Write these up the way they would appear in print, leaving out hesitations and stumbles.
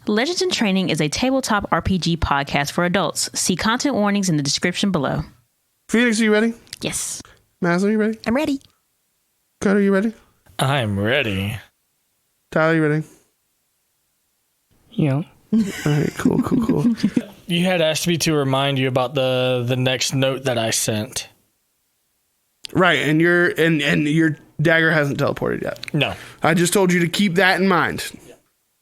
Legends in Training is a tabletop RPG podcast for adults. See content warnings in the description below. Phoenix, are you ready? Yes. Madison, are you ready? I'm ready. Dakota, are you ready? I'm ready. Tyler, are you ready? Yeah. All right, cool. You had asked me to remind you about the next note that I sent. Right, and your dagger hasn't teleported yet. No. I just told you to keep that in mind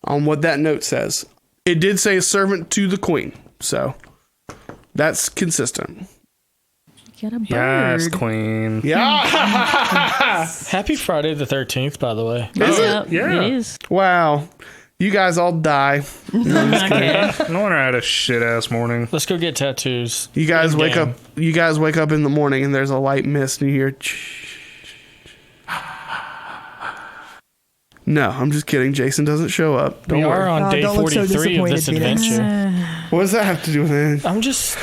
on what that note says. It did say a servant to the queen, so that's consistent. Get a bird. Yes, queen. Yeah. Happy Friday the 13th, by the way. Is it? Yeah. It is. Wow. You guys all die. Okay. No wonder I had a shit ass morning. Let's go get tattoos. You guys In wake game. up. You guys wake up in the morning and there's a light mist and you hear. No, I'm just kidding. Jason doesn't show up. Don't We are worry. on day don't look so 43 of this disappointed, Venus. adventure. What does that have to do with anything? I'm just,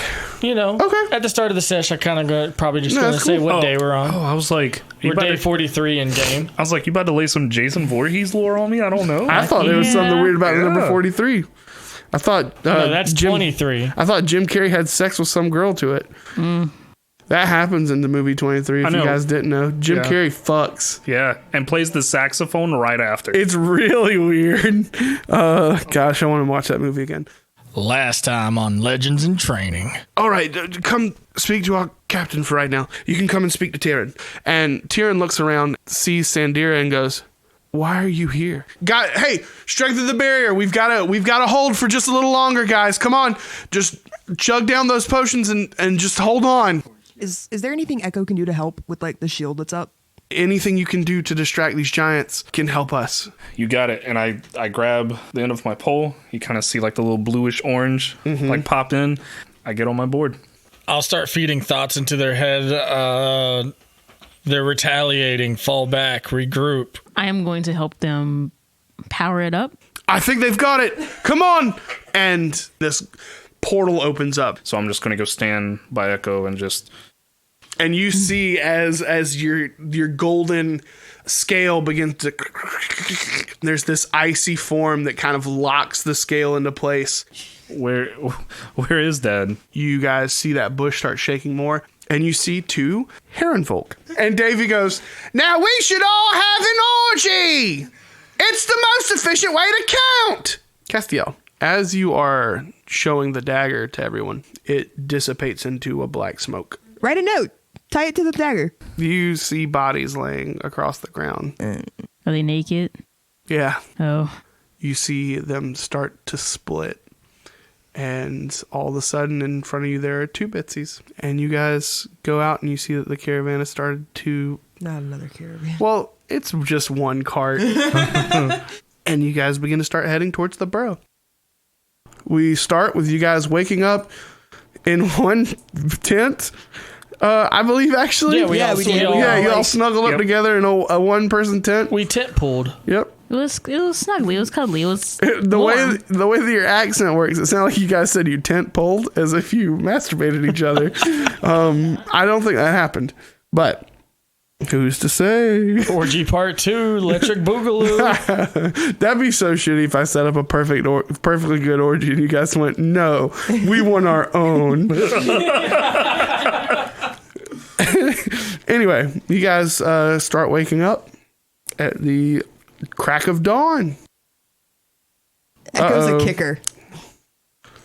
Okay. at the start of the sesh, I kind of probably just No, going to that's say cool. what day we're on. Oh, I was like, We're day 43 in game. I was like, you about to lay some Jason Voorhees lore on me? I don't know. I thought there was something weird about the number Yeah. 43. I thought No, that's Jim, 23. I thought Jim Carrey had sex with some girl to it. That happens in the movie 23. If I you know. guys didn't know, Jim Yeah. Carrey fucks. Yeah, and plays the saxophone right after. It's really weird. Gosh, I want to watch that movie again. Last time on Legends in Training. All right, come speak to our captain for right now. You can come and speak to Tyrion. And Tyrion looks around, sees Sandira, and goes, "Why are you here? Hey, strengthen the barrier. We've got to hold for just a little longer, guys. Come on, just chug down those potions and just hold on. Is there anything Echo can do to help with like the shield that's up? Anything you can do to distract these giants can help us." You got it. And I grab the end of my pole. You kind of see like the little bluish orange like popped in. I get on my board. I'll start feeding thoughts into their head. They're retaliating, fall back, regroup. I am going to help them power it up. I think they've got it. Come on. And this portal opens up. So I'm just going to go stand by Echo and just... And you see as your golden scale begins to... There's this icy form that kind of locks the scale into place. Where is Dad? You guys see that bush start shaking more. And you see two heron folk. And Davy goes, "Now we should all have an orgy. It's the most efficient way to count." Castiel, as you are showing the dagger to everyone, it dissipates into a black smoke. Write a note. Tie it to the dagger. You see bodies laying across the ground. Are they naked? Yeah. Oh. You see them start to split. And all of a sudden, in front of you, there are two Bitsies. And you guys go out and you see that the caravan has started to... Not another caravan. Well, it's just one cart. And you guys begin to start heading towards the burrow. We start with you guys waking up in one tent. I believe, actually. Yeah, we did. You all snuggled up together in a one-person tent. We tent pulled. Yep. It was snuggly. It was cuddly. It was The warm. way that your accent works, it sounded like you guys said you tent pulled as if you masturbated each other. I don't think that happened, but who's to say? Orgy part 2, electric boogaloo. That'd be so shitty if I set up a perfectly good orgy and you guys went, "No, we want our own." Anyway, you guys start waking up at the crack of dawn. Echo's a kicker.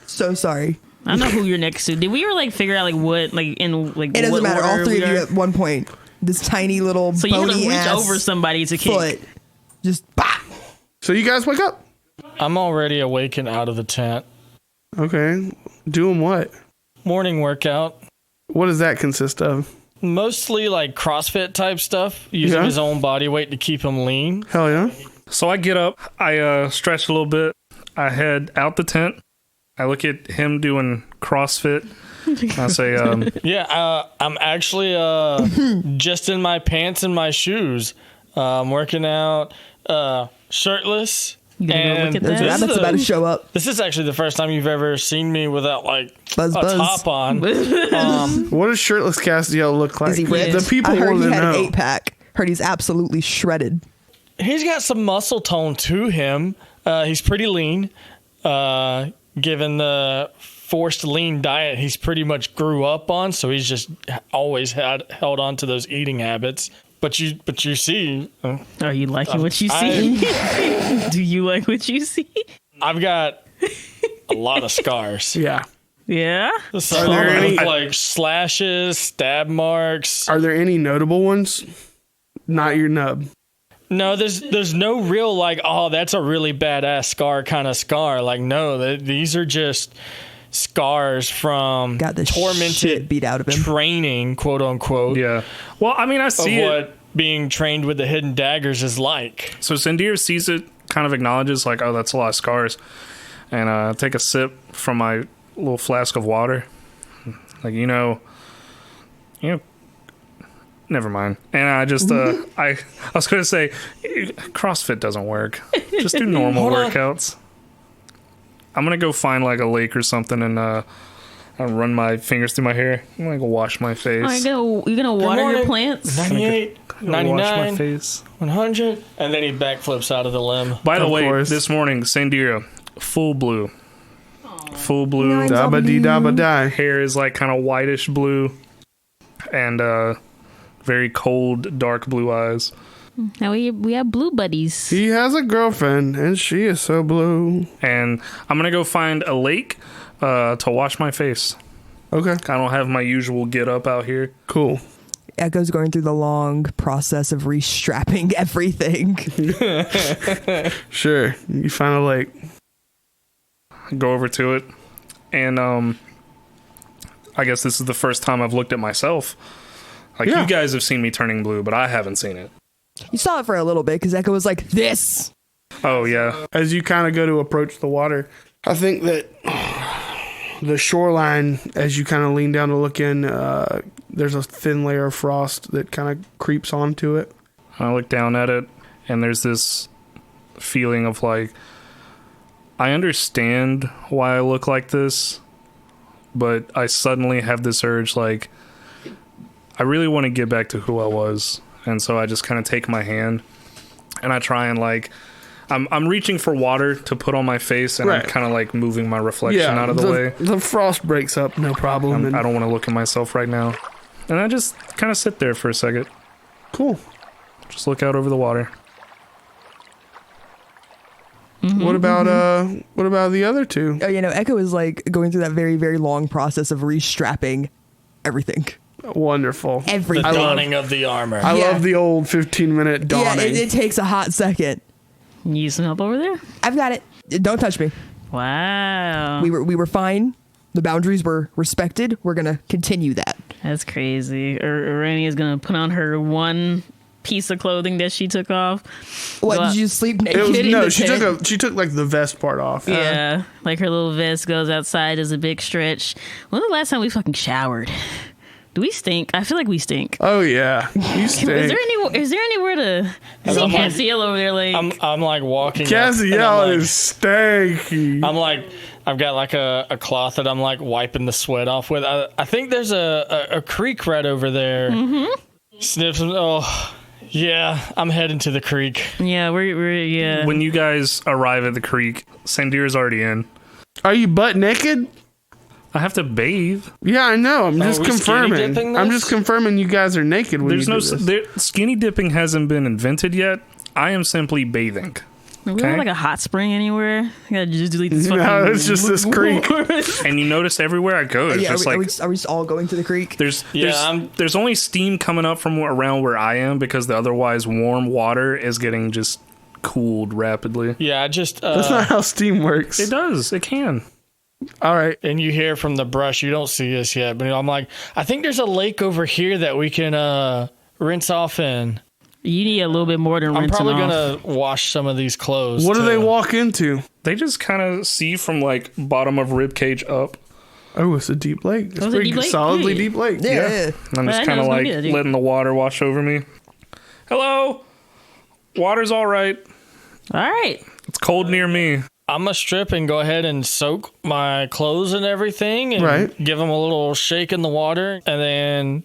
So sorry. I don't know who you're next to. Did we ever figure out what in It doesn't matter. All three of you at one point. This tiny little So you have to bony reach ass over somebody to kick. foot. Just bah! So you guys wake up. I'm already awake and out of the tent. Okay. Doing what? Morning workout. What does that consist of? Mostly like CrossFit type stuff, using Yeah. his own body weight to keep him lean. Hell yeah. So I get up. I stretch a little bit. I head out the tent. I look at him doing CrossFit. I say, Yeah, I'm actually just in my pants and my shoes. I'm working out shirtless. You gonna go look at Those that? rabbits about to show up. This is actually the first time you've ever seen me without like Buzz, a buzz. top on. What does shirtless Castiel look like? Is he ripped? The people I heard want he to had know. an 8-pack. Heard he's absolutely shredded. He's got some muscle tone to him. He's pretty lean. given the forced lean diet he's pretty much grew up on, so he's just always held on to those eating habits. But you see, Are you liking what you see? Do you like what you see? I've got a lot of scars. Yeah. Yeah. So there any- like slashes, stab marks. Are there any notable ones? Not your nub. No, there's no real like, oh, that's a really badass scar kind of scar. Like, no, these are just scars from Got the tormented shit beat out of him. training, quote unquote. Yeah. Well, I mean, I Of see it. what being trained with the hidden daggers is like. So Sandir sees it, kind of acknowledges, like, oh, that's a lot of scars. And I take a sip from my little flask of water. Like, never mind. And I just, I was going to say, CrossFit doesn't work. Just do normal Hold on. workouts. I'm going to go find, like, a lake or something and I'll run my fingers through my hair. I'm going to go wash my face. You're gonna water your morning. plants? 98, Go wash my 99, face. 100. And then he backflips out of the limb. By the Of way, course. this morning, Sandira, full blue. Full blue. Nice. Dabba dee dabba die. Hair is like kind of whitish blue. And very cold, dark blue eyes. Now we have blue buddies. He has a girlfriend, and she is so blue. And I'm going to go find a lake to wash my face. Okay, I don't have my usual get up out here. cool. Echo's going through the long process of restrapping everything. Sure, you find a lake. Go over to it. And I guess this is the first time I've looked at myself. Like, Yeah. you guys have seen me turning blue, but I haven't seen it. You saw it for a little bit because Echo was like, this. Oh, yeah. As you kind of go to approach the water, I think that the shoreline, as you kind of lean down to look in, there's a thin layer of frost that kind of creeps onto it. I look down at it, and there's this feeling of like, I understand why I look like this, but I suddenly have this urge, like, I really want to get back to who I was. And so I just kind of take my hand and I try and like, I'm reaching for water to put on my face, and Right. I'm kind of like moving my reflection out of the way. The frost breaks up, no problem. and I don't want to look at myself right now. And I just kind of sit there for a second. Cool. Just look out over the water. What about the other two? Oh, Echo is like going through that very, very long process of restrapping everything. Wonderful. The Everything. donning of the armor. I Yeah. love the old 15-minute Yeah, donning. it takes a hot second. You need some help over there? I've got it. Don't touch me. Wow. We were fine. The boundaries were respected. We're gonna continue that. That's crazy. Aranea is gonna put on her one piece of clothing that she took off. What, Well, did you sleep naked It was, in no, the tent? she took like the vest part off. Yeah, like her little vest goes outside as a big stretch. When was the last time we fucking showered? Do we stink? I feel like we stink. Oh yeah, you stink. Is there anywhere to see I'm like- Castiel over there? Like, I'm like walking. up, and Castiel I'm like- is stanky. I'm like, I've got like a cloth that I'm like wiping the sweat off with. I think there's a creek right over there. Mm-hmm. Sniffs. Oh, yeah. I'm heading to the creek. yeah, we're yeah. When you guys arrive at the creek, Sandir's already in. Are you butt naked? I have to bathe. Yeah, I know. I'm just we skinny confirming. dipping I'm this? just confirming you guys are naked when There's you no do this. skinny dipping hasn't been invented yet. I am simply bathing. we don't okay. have like a hot spring anywhere. I gotta just delete this fucking. No, it's just this creek. And you notice everywhere I go, it's Yeah, just are we like just all going to the creek? there's Yeah, there's only steam coming up from around where I am because the otherwise warm water is getting just cooled rapidly. Yeah, I just. That's not how steam works. It does. It can. All right. And you hear from the brush, you don't see us yet, but I'm like, I think there's a lake over here that we can rinse off in. You need a little bit more than I'm rinsing probably off. gonna wash some of these clothes. What do too. they walk into? They just kind of see from like bottom of rib cage up. Oh, it's a deep lake. It's Oh, it's a pretty deep lake? solidly Hey. deep lake. Yeah. And I'm Well, just I kind know of it's gonna like be that deep. letting the water wash over me. Hello? Water's all right. All right. It's cold near me. I'm gonna strip and go ahead and soak my clothes and everything, and Right. give them a little shake in the water. And then,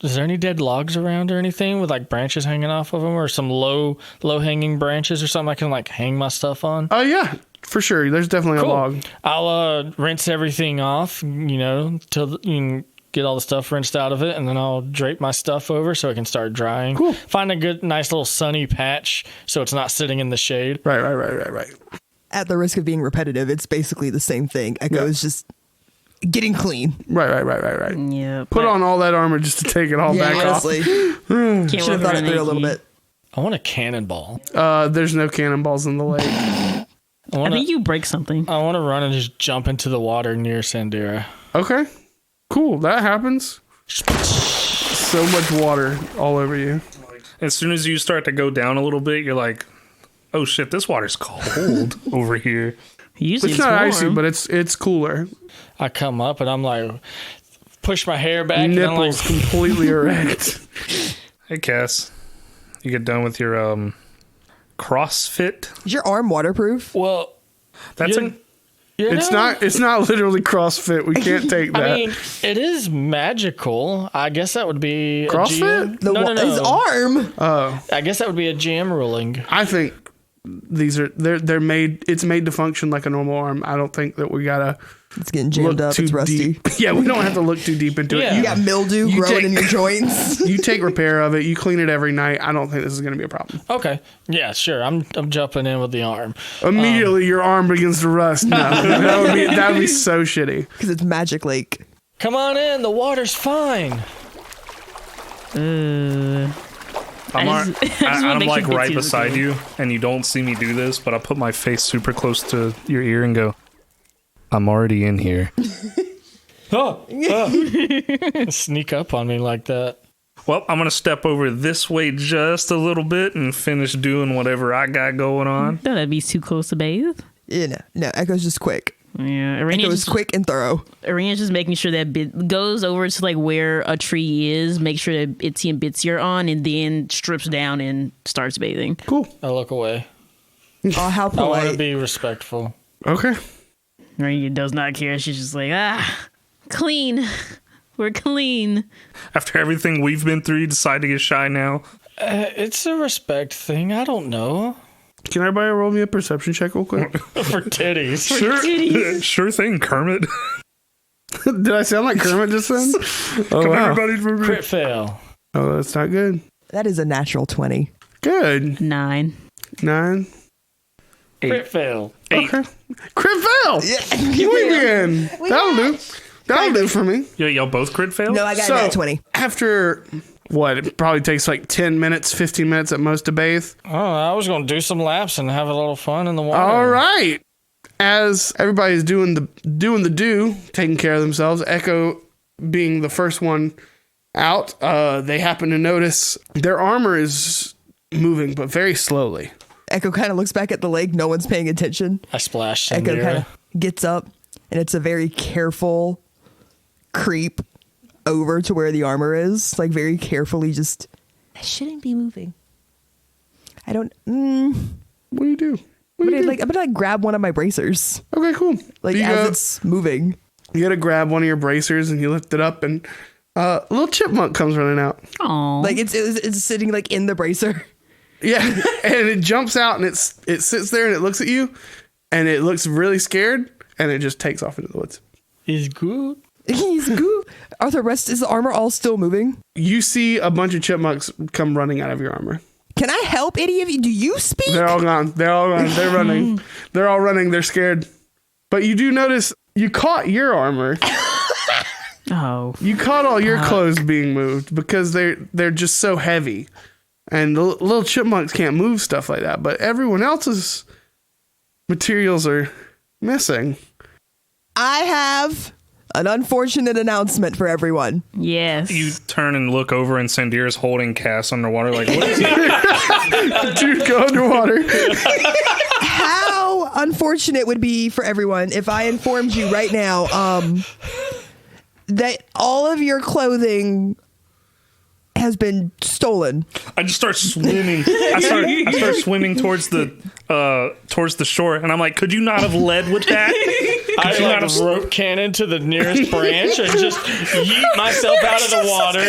is there any dead logs around or anything with like branches hanging off of them, or some low hanging branches or something I can like hang my stuff on? Oh yeah. for sure. There's definitely a log. I'll rinse everything off, till you can get all the stuff rinsed out of it, and then I'll drape my stuff over so it can start drying. Cool. Find a good, nice little sunny patch so it's not sitting in the shade. Right. At the risk of being repetitive, it's basically the same thing. Echo is just getting clean. Right. Yeah. Put on all that armor just to take it all back honestly. off. Can't Should have thought it through a little bit. I want a cannonball. There's no cannonballs in the lake. I think you break something. I want to run and just jump into the water near Sandira. Okay. Cool. That happens. So much water all over you. As soon as you start to go down a little bit, you're like, oh shit, this water's cold over here. Usually It's not warm. icy, but it's cooler. I come up and I'm like, push my hair back. Nipples and I'm like, completely erect. Hey, Cass. You get done with your CrossFit? Is your arm waterproof? well, That's you're- It's not literally CrossFit. We can't take that. I mean, it is magical. I guess that would be CrossFit? A GM. His arm. I guess that would be a GM ruling. I think they're made. It's made to function like a normal arm. I don't think that we gotta It's getting jammed look up. too It's rusty. deep. Yeah, we don't have to look too deep into Yeah. it. You got mildew You growing take- in your joints. You take repair of it. You clean it every night. I don't think this is going to be a problem. Okay. Yeah, sure. I'm jumping in with the arm. Immediately, your arm begins to rust. No, that would be so shitty. Because it's Magic Lake. Come on in. The water's fine. I'm, I just wanna I'm make like sure right Bitsy is beside okay. you, and you don't see me do this, but I put my face super close to your ear and go, I'm already in here. Sneak up on me like that. Well, I'm going to step over this way just a little bit and finish doing whatever I got going on. That'd be too close to bathe. No, Echo's just quick. Yeah, Echo is quick and thorough. Arena's just making sure that bit goes over to like where a tree is, make sure that Itsy and Bitsy are on, and then strips down and starts bathing. Cool. I look away. Oh, how I want to polite. be respectful. Okay. Arena does not care. She's just like, clean. We're clean. After everything we've been through, you decide to get shy now. It's a respect thing. I don't know. Can everybody roll me a perception check real quick? For titties. Sure, sure thing, Kermit. Did I sound like Kermit just then? Oh, wow. Everybody for me. Crit fail. Oh, that's not good. That is a natural 20. Good. 9. 9. Crit fail. Okay. Crit fail. Yeah. We win. That'll do. That'll do for me. Yeah, y'all both crit fail? No, I got that 20. After what? It probably takes like 10 minutes, 15 minutes at most to bathe. Oh, I was going to do some laps and have a little fun in the water. All right. As everybody's doing the taking care of themselves, Echo being the first one out, they happen to notice their armor is moving, but very slowly. Echo kind of looks back at the lake. No one's paying attention. I splashed Echo Sandira. kind of gets up, and it's a very careful creep over to where the armor is. Like, very carefully just, I shouldn't be moving. I don't, What do you do? What do you do? I'm gonna grab one of my bracers. Okay, cool. Like, You as go- it's moving. You gotta grab one of your bracers and you lift it up, and a little chipmunk comes running out. Oh, Like, it's sitting, like, in the bracer. Yeah, and it jumps out and it sits there and it looks at you, and it looks really scared, and it just takes off into the woods. Is good. He's goo. Are the rest, is the armor all still moving? You see a bunch of chipmunks come running out of your armor. Can I help any of you? Do you speak? They're all gone. They're all gone. They're running. They're all running. They're scared. But you do notice you caught your armor. oh, You caught all your clothes being moved because they're just so heavy. And the little chipmunks can't move stuff like that. But everyone else's materials are missing. I have an unfortunate announcement for everyone. yes. You turn and look over, and Sandira's holding Cass underwater. Like, what is he? Dude, go underwater. How unfortunate it would be for everyone if I informed you right now that all of your clothing has been stolen. I just start swimming. I start swimming towards the shore, and I'm like, could you not have led with that? I you like not have- rope cannon to the nearest branch and just yeet myself out of the water.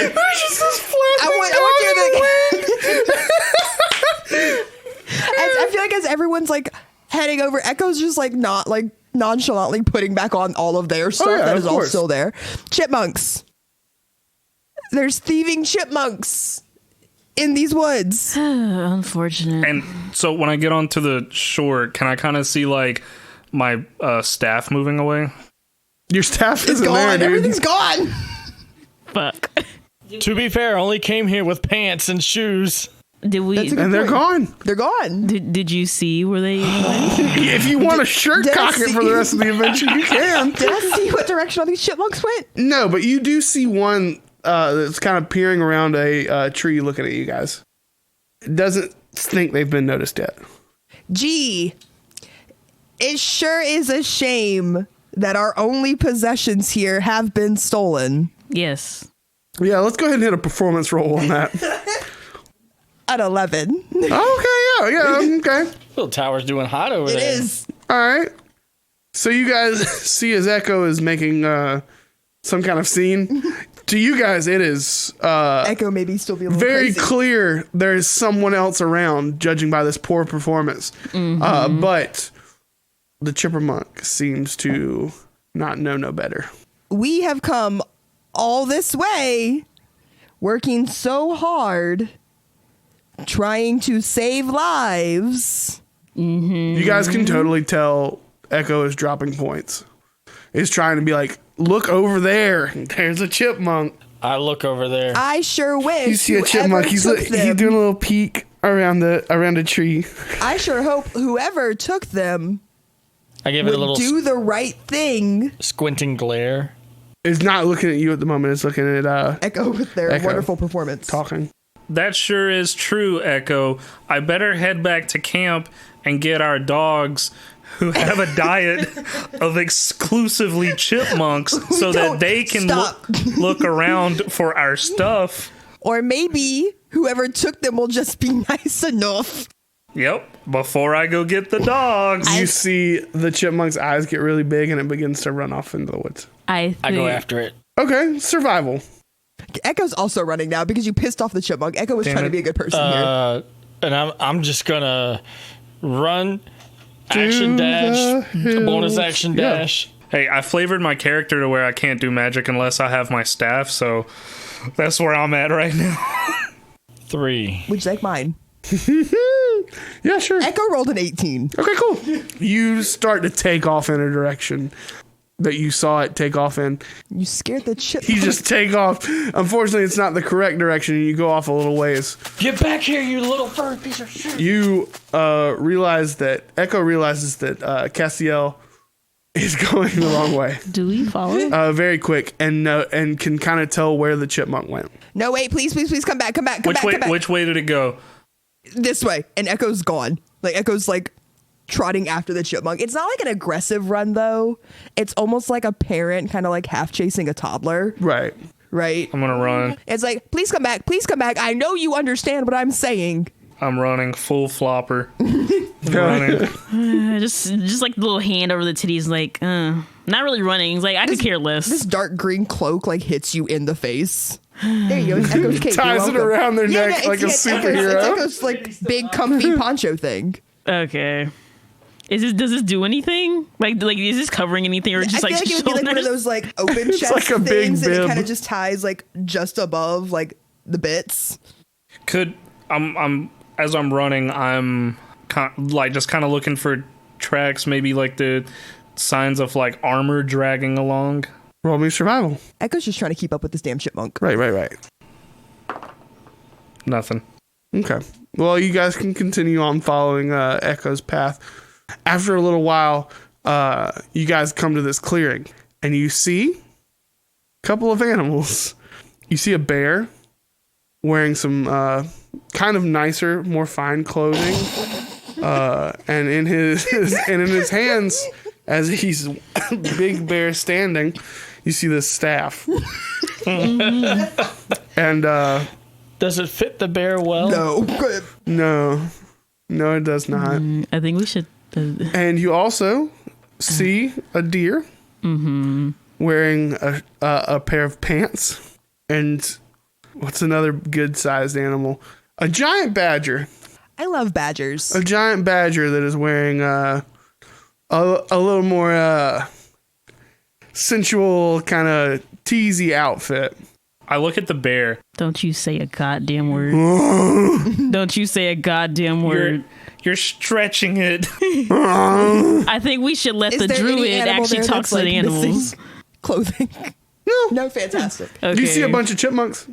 I want you to I feel like as everyone's like heading over. Echo's just like not like nonchalantly putting back on all of their stuff that is all still there. Chipmunks. There's thieving chipmunks in these woods. Unfortunate. And so when I get onto the shore, can I kind of see like my staff moving away? Your staff It's isn't gone. there, dude. Everything's gone. Fuck. To be fair, I only came here with pants and shoes. Did we? That's a good And they're point. gone. They're gone. Did you see where they went? If you want to shirt did I cock it see- for the rest of the adventure, you can. Did I see what direction all these chipmunks went? No, but you do see one that's kind of peering around a tree looking at you guys. It doesn't think they've been noticed yet. Gee, it sure is a shame that our only possessions here have been stolen. Yes. Yeah, let's go ahead and hit a performance roll on that. At 11. Okay, yeah, okay. Little tower's doing hot over It there. is. All right. So you guys see as Echo is making some kind of scene. To you guys, it is Echo maybe still be a little very crazy. clear there is someone else around, judging by this poor performance. But the chipmunk seems to not know no better. We have come all this way, working so hard, trying to save lives. You guys can totally tell Echo is dropping points. Is trying to be like, look over there. There's a chipmunk. I look over there. I sure wish You see a whoever chipmunk. He's took doing them- a little peek around a tree. I sure hope whoever took them I give it a would little do the right thing. squinting glare. It's not looking at you at the moment. It's looking at Echo with their Echo. wonderful performance. talking. That sure is true, Echo. I better head back to camp and get our dogs who have a diet of exclusively chipmunks so that Don't they can stop. look around for our stuff. Or maybe whoever took them will just be nice enough. Yep, before I go get the dogs. You see the chipmunk's eyes get really big and it begins to run off into the woods. I I go after it. Okay, survival. Echo's also running now because you pissed off the chipmunk. Echo was Damn trying to it. be a good person here. And I'm just gonna run, action dash, bonus action Yeah. dash. Hey, I flavored my character to where I can't do magic unless I have my staff, so that's where I'm at right now. 3. Which is like mine. Yeah, sure. Echo rolled an 18. Okay, cool. You start to take off in a direction that you saw it take off in. You scared the chipmunk. You just take off. Unfortunately, it's not the correct direction, and you go off a little ways. Get back here, you little furry piece of shit. You realize that Echo realizes that Castiel is going the wrong way, Do we follow? very quick, and can kind of tell where the chipmunk went. No, wait, please, please, please come back, come back, come back, come back. Which way did it go? This way. And Echo's gone. Like, Echo's like trotting after the chipmunk. It's not like an aggressive run, though. It's almost like a parent kind of like half chasing a toddler, Right. right? I'm gonna run. It's like, please come back, please come back. I know you understand what I'm saying. I'm running full flopper. I'm running. Just like the little hand over the titties, like, not really running. It's like, I could care less. This dark green cloak like hits you in the face. There you go. It's Echo's cape. Ties You're it welcome. around their Yeah, neck yeah, like a it's superhero. Echo's like big comfy poncho thing. Okay. Does this do anything? Like is this covering anything or just I feel like like it would be like one of shoulders? those like open chest like a big things, and it bib. kind of just ties like just above like the bits. Could I'm as I'm running, I'm just kind of looking for tracks, maybe like the signs of like armor dragging along. Roll me survival. Echo's just trying to keep up with this damn chipmunk. Right. Nothing. Okay. Well, you guys can continue on following Echo's path. After a little while, you guys come to this clearing, and you see a couple of animals. You see a bear wearing some kind of nicer, more fine clothing, and in his hands, as he's big bear standing, you see this staff, and Does it fit the bear well? No, good. no, it does not. I think we should. And you also see a deer wearing a pair of pants. And what's another good sized animal? A giant badger. I love badgers. A giant badger that is wearing a little more sensual kind of teasy outfit. I look at the bear. Don't you say a goddamn word. Don't you say a goddamn word. You're stretching it. I think we should let the there any druid animal actually there talk that's, to the like, animals. missing clothing? No, fantastic. Okay. You see a bunch of chipmunks,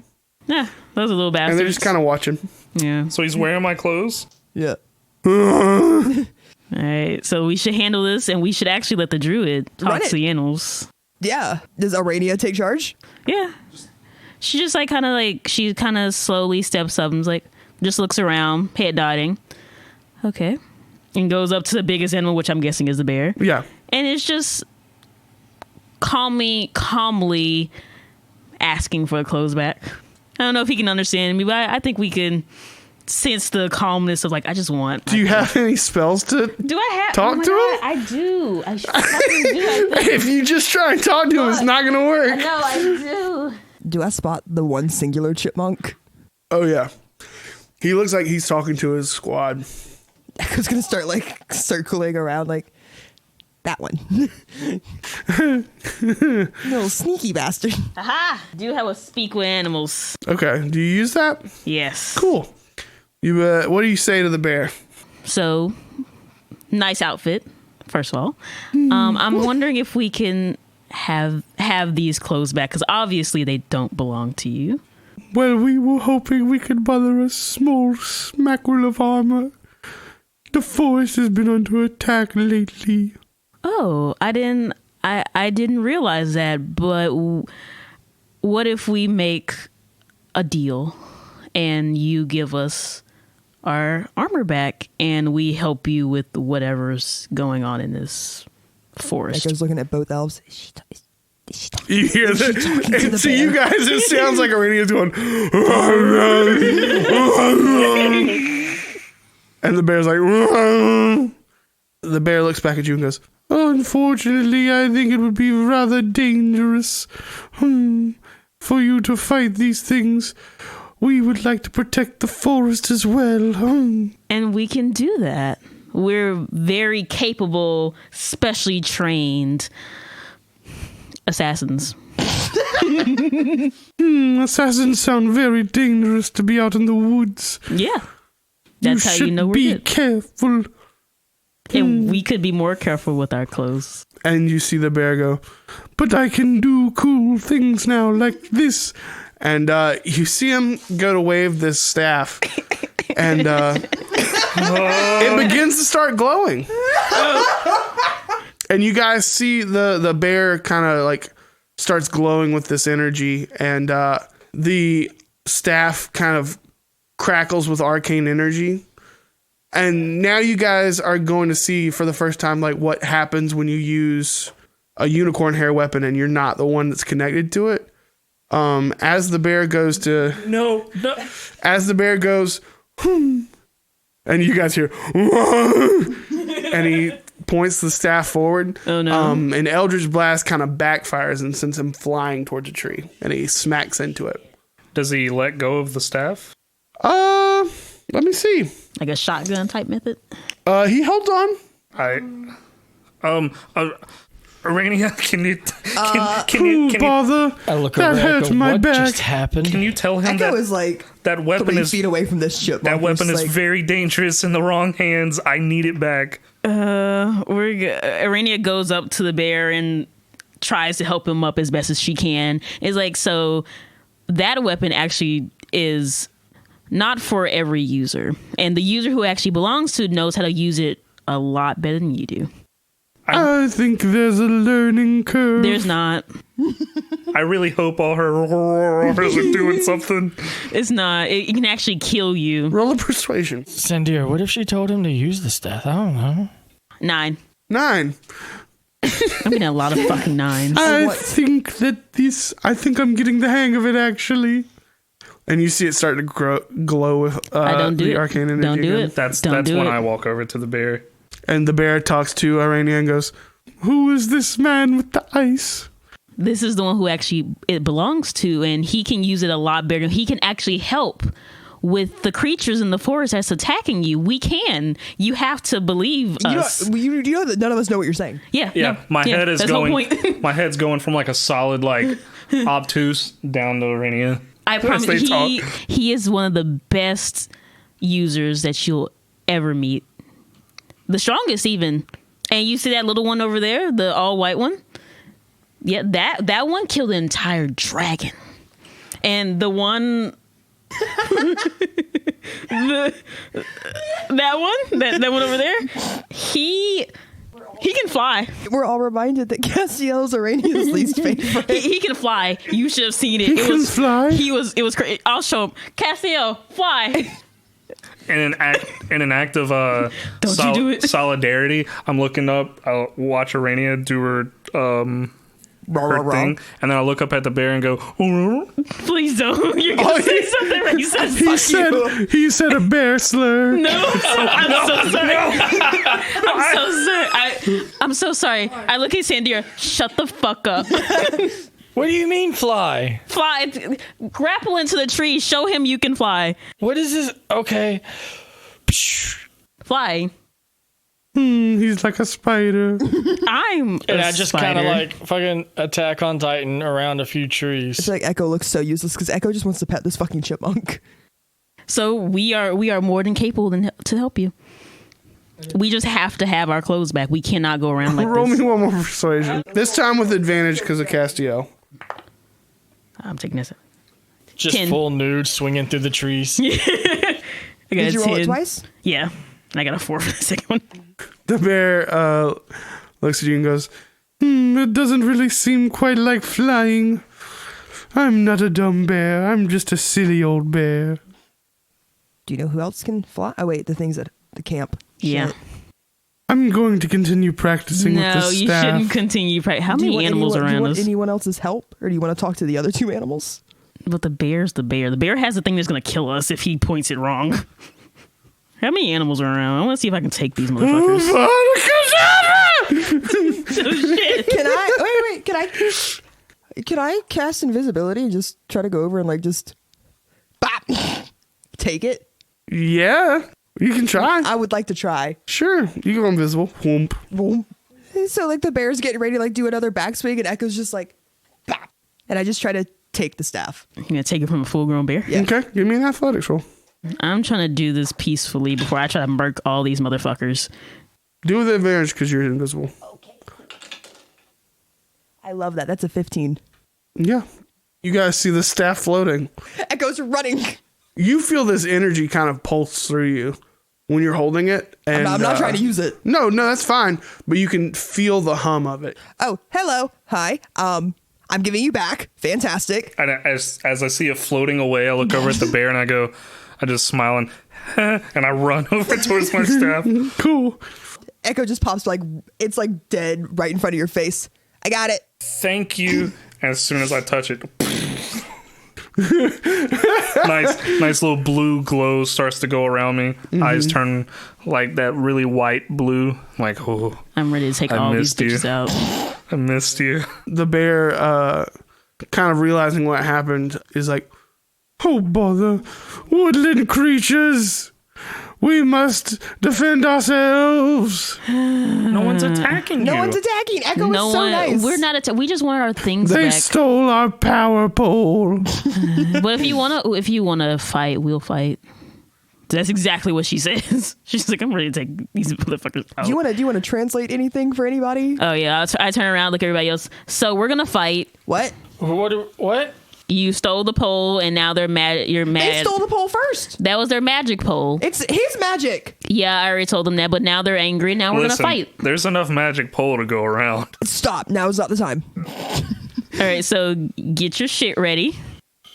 Yeah, those are little bastards. and they're just kind of watching. Yeah. So he's wearing my clothes? Yeah. All right. So we should handle this, and we should actually let the druid talk Run to it. the animals. Yeah. Does Aranea take charge? Yeah. She just she kind of slowly steps up and is like, just looks around, head nodding. Okay. And goes up to the biggest animal, which I'm guessing is the bear. Yeah. And it's just calmly asking for the clothes back. I don't know if he can understand me, but I think we can sense the calmness of like, I just want. Do you have any spells to Do I have talk to him? I do. I fucking do. I think. If you just try and talk to him, it's not going to work. No, I do. Do I spot the one singular chipmunk? Oh, yeah. He looks like he's talking to his squad. Echo's gonna start like circling around like that one. Little sneaky bastard. Aha! Do have a speak with animals. Okay. Do you use that? Yes. Cool. You. What do you say to the bear? So, nice outfit, first of all. I'm wondering if we can have these clothes back, because obviously they don't belong to you. Well, we were hoping we could bother a small smackerel of armor. The forest has been under attack lately. Oh, I didn't realize that, but what if we make a deal and you give us our armor back and we help you with whatever's going on in this forest? Echo's looking at both elves. You hear that? And to you guys, it sounds like Arenea's going, and the bear's like, the bear looks back at you and goes, unfortunately, I think it would be rather dangerous for you to fight these things. We would like to protect the forest as well. And we can do that. We're very capable, specially trained assassins. Assassins sound very dangerous to be out in the woods. Yeah. That's how you know we're be good. careful. And we could be more careful with our clothes. And you see the bear go, but I can do cool things now like this. And you see him go to wave this staff. And it begins to start glowing. And you guys see the bear kind of like starts glowing with this energy. And the staff kind of crackles with arcane energy. And now you guys are going to see for the first time like what happens when you use a unicorn hair weapon and you're not the one that's connected to it. As the bear goes to as the bear goes, and you guys hear, and he points the staff forward. Oh no! An Eldritch Blast kind of backfires and sends him flying towards a tree, and he smacks into it. Does he let go of the staff? Let me see. Like a shotgun type method? He holds on. Aranea, can you Bother. I look That over and hurts go, my what back. just happened? can you tell him Echo that is like that weapon 3 is feet away from this chipmunk. that weapon He's is like, very dangerous in the wrong hands. I need it back. Aranea goes up to the bear and tries to help him up as best as she can. It's like, so that weapon actually is not for every user. And the user who actually belongs to knows how to use it a lot better than you do. I think there's a learning curve. There's not. I really hope all her roars are doing something. It's not. It can actually kill you. Roll a persuasion. Sandir, what if she told him to use the staff? I don't know. 9. 9. I'm getting a lot of fucking 9s. I think I'm getting the hang of it actually. And you see it start to glow with I don't do the it. arcane energy. Don't do again. it. That's Don't do when it. I walk over to the bear. And the bear talks to Aranea and goes, "Who is this man with the ice?" This is the one who actually it belongs to, and he can use it a lot better. He can actually help with the creatures in the forest that's attacking you. We can. You have to believe us. You know that none of us know what you're saying. Yeah. Yeah, no, head is that's the whole going. point. My head's going from like a solid like obtuse down to Aranea. I promise he is one of the best users that you'll ever meet. The strongest even. And you see that little one over there, the all white one? Yeah, that one killed an entire dragon. And the one that one over there, he can fly. We're all reminded that Castiel is Aranea's least favorite. He can fly. You should have seen it. He can fly? It was crazy. I'll show him. Castiel, fly. In an act of you do it. solidarity, I'm looking up. I'll watch Aranea do her thing, and then I'll look up at the bear and go, Please don't. You're gonna say something racist. He said a bear slur. No, I'm so sorry. I'm so sorry. I'm so sorry. I look at Sandia. Shut the fuck up. What do you mean fly? Fly. Grapple into the tree. Show him you can fly. What is this? Okay. Fly. He's like a spider. And I just kind of like fucking Attack on Titan around a few trees. I feel like Echo looks so useless because Echo just wants to pet this fucking chipmunk. So we are more than capable to help you. We just have to have our clothes back. We cannot go around like Roll this. me one more persuasion. This time with advantage because of Castiel. I'm taking this. Just 10. full nude swinging through the trees. I got Did a you roll it 10. twice? Yeah. I got a 4 for the second one. The bear looks at you and goes, it doesn't really seem quite like flying. I'm not a dumb bear. I'm just a silly old bear. Do you know who else can fly? Oh, wait, the things at the camp. Yeah. Shit. I'm going to continue practicing with No, this you staff. shouldn't continue. How Do you many want animals anyone, are do you around want us? anyone else's help? Or do you want to talk to the other two animals? But the bear's the bear. The bear has the thing that's going to kill us if he points it wrong. How many animals are around? I want to see if I can take these motherfuckers. Shit. Can I? Wait. Can I cast invisibility and just try to go over and like just bop, take it? Yeah, you can try. I would like to try. Sure, you go invisible. Whoomp. Boom. So like the bear's getting ready to like do another backswing and Echo's just like bop. And I just try to take the staff. You're going to take it from a full-grown bear? Yeah. Okay, give me an athletics roll. I'm trying to do this peacefully before I try to murk all these motherfuckers. Do with advantage because you're invisible. Okay. I love that. That's a 15. Yeah. You guys see the staff floating. Echo's running. You feel this energy kind of pulse through you when you're holding it. And, I'm not trying to use it. No, that's fine. But you can feel the hum of it. Oh, hello. Hi. I'm giving you back. Fantastic. And as I see it floating away, I look over at the bear and I just smile and I run over towards my staff. Cool. Echo just pops like it's like dead right in front of your face. I got it. Thank you. And as soon as I touch it, nice little blue glow starts to go around me. Eyes turn like that really white blue. I'm like, oh, I'm ready to take I all these missed you. bitches out. I missed you. The bear, kind of realizing what happened, is like, oh, bother. Woodland creatures. We must defend ourselves. No one's attacking you. No one's attacking. Echo is so nice. We're not. We just want our things They back. stole our power pole. But if you wanna fight, we'll fight. That's exactly what she says. She's like, I'm ready to take these motherfuckers out. Do you want to translate anything for anybody? Oh yeah, I turn around, look at everybody else. So we're gonna fight. What? What? You stole the pole, and now they're mad. You're mad. They stole the pole first. That was their magic pole. It's his magic. Yeah, I already told them that, but now they're angry. Now we're Listen, gonna fight. there's enough magic pole to go around. Stop. Now is not the time. All right, so get your shit ready.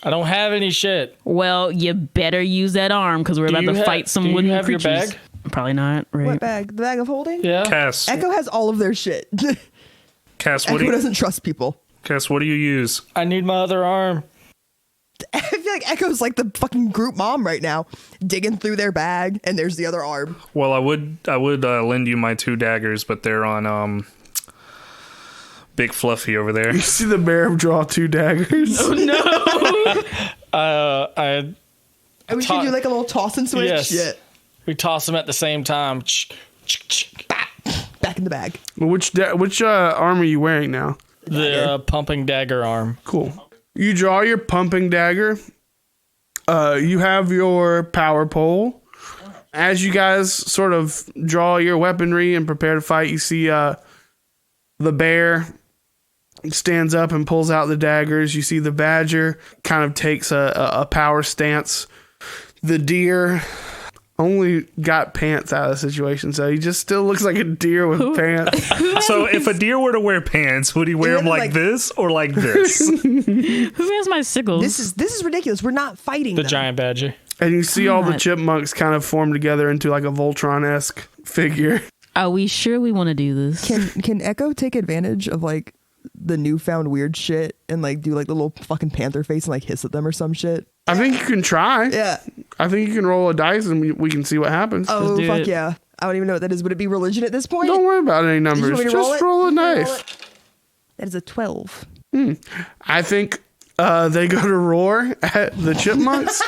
I don't have any shit. Well, you better use that arm because we're about to fight some wooden have creatures. your bag? Probably not. Right. What bag? The bag of holding? Yeah. Cass, Echo has all of their shit. Cass, what Echo doesn't trust people. do you use? I need my other arm. I feel like Echo's like the fucking group mom right now, digging through their bag, and there's the other arm. Well, I would lend you my 2 daggers, but they're on Big Fluffy over there. You see the bear draw 2 daggers. Oh no! we should do like a little toss and switch. Yes. Yeah. We toss them at the same time. Back in the bag. Well, which arm are you wearing now? The pumping dagger arm. Cool. You draw your pumping dagger. You have your power pole. As you guys sort of draw your weaponry and prepare to fight, you see the bear stands up and pulls out the daggers. You see the badger kind of takes a power stance. The deer only got pants out of the situation, so he just still looks like a deer with pants. So if a deer were to wear pants, would he wear them like this or like this? Who has my sickles? This is ridiculous. We're not fighting The them. giant badger. And you see all the God. chipmunks kind of form together into like a Voltron-esque figure. Are we sure we want to do this? Can Echo take advantage of like the newfound weird shit and like do like the little fucking panther face and like hiss at them or some shit? I think you can try. Yeah. I think you can roll a dice and we can see what happens. Oh, do fuck it. yeah. I don't even know what that is. Would it be religion at this point? Don't worry about any numbers. want me to Just roll roll a it? knife. That is a 12. I think they go to roar at the chipmunks,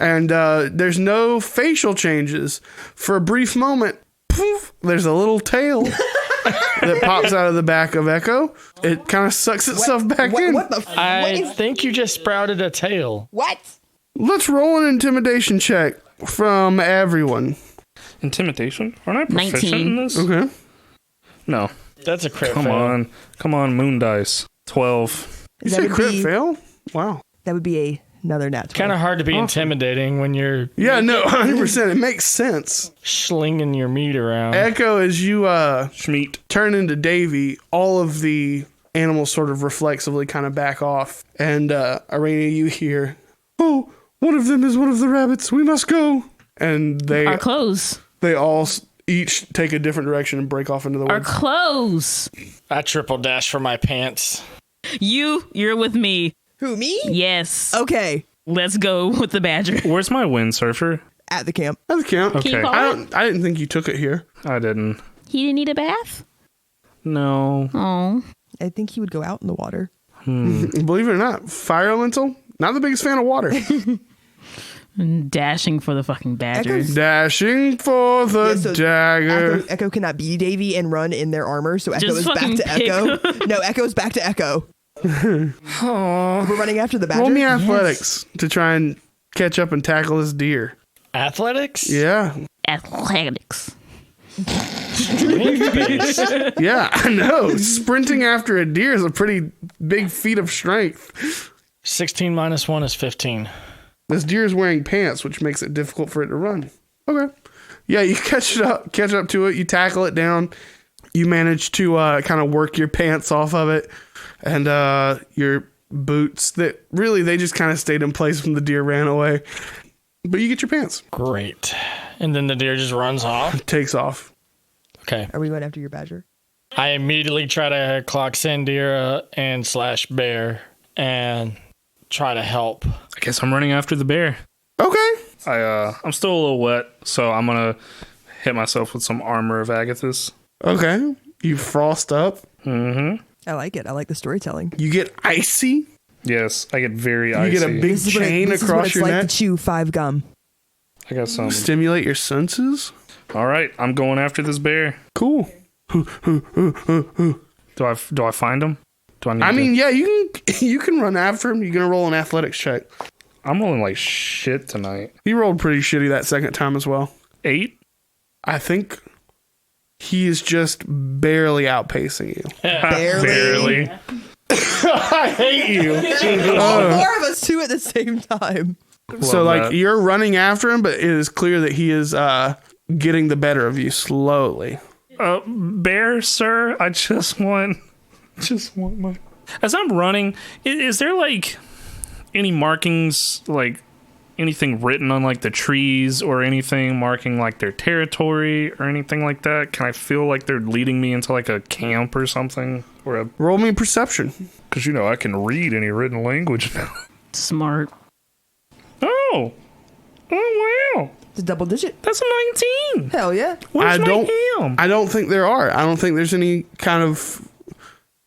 and there's no facial changes. For a brief moment, poof, there's a little tail that pops out of the back of Echo. It kind of sucks itself back in. What the f- what I is- think you just sprouted a tail. What? Let's roll an intimidation check from everyone. Intimidation? Aren't I proficient 19. in this? Okay. No. That's a crit Come fail. on, moon dice. 12. You That said would crit be- fail? Wow. That would be another nat 20. Kind of hard to be intimidating when you're Yeah, no, 100%. It makes sense. slinging your meat around. Echo, as you Schmeat. turn into Davy, all of the animals sort of reflexively kind of back off. And Aranea, you hear, "Oh, one of them is one of the rabbits. We must go." And Our clothes. they all each take a different direction and break off into the Our woods. clothes. I triple dash for my pants. You're with me. Who, me? Yes. Okay. Let's go with the badger. Where's my windsurfer? At the camp. That's count. Okay. Keep on. I didn't think you took it here. I didn't. He didn't need a bath? No. Oh. I think he would go out in the water. Believe it or not, fire elemental, not the biggest fan of water. Dashing for the fucking badger. Echo's- Dashing for the Yeah, so dagger. Echo cannot be Davy and run in their armor, so Echo Just is back fucking to pick Echo. No, Echo's back to Echo. We're running after the badger. Roll me athletics to try and catch up and tackle this deer. Athletics? Yeah. Athletics. Yeah, I know. Sprinting after a deer is a pretty big feat of strength. 16 minus 1 is 15. This deer is wearing pants, which makes it difficult for it to run. Okay. Yeah, you catch up to it, you tackle it down, you manage to kind of work your pants off of it, and your boots that really they just kind of stayed in place when the deer ran away. But you get your pants. Great. And then the deer just runs off. Takes off. Okay. Are we going after your badger? I immediately try to clock Sandira and slash bear and try to help. I guess I'm running after the bear. Okay. I'm still a little wet, so I'm gonna hit myself with some armor of Agathis. Okay. You frost up. Mm-hmm. I like it. I like the storytelling. You get icy. Yes, I get very You icy. get a big This is what chain this is what across it's your like neck. to chew 5 gum. I got some. Stimulate your senses. All right, I'm going after this bear. Cool. Do I find him? Do I need? I mean, yeah, you can run after him. You're gonna roll an athletics check. I'm rolling like shit tonight. He rolled pretty shitty that second time as well. 8. I think he is just barely outpacing you. Barely. I hate you. All 4 of us 2 at the same time. So, Love like, that. you're running after him, but it is clear that he is getting the better of you slowly. Bear, sir, I just want my. As I'm running, is there like any markings, like anything written on like the trees or anything marking like their territory or anything like that? Can I feel like they're leading me into like a camp or something? Or a, Roll me perception. because you know I can read any written language now. Smart. Oh wow, It's a double digit. that's a 19. Hell yeah. Where's my ham? I don't think there are. I don't think there's any kind of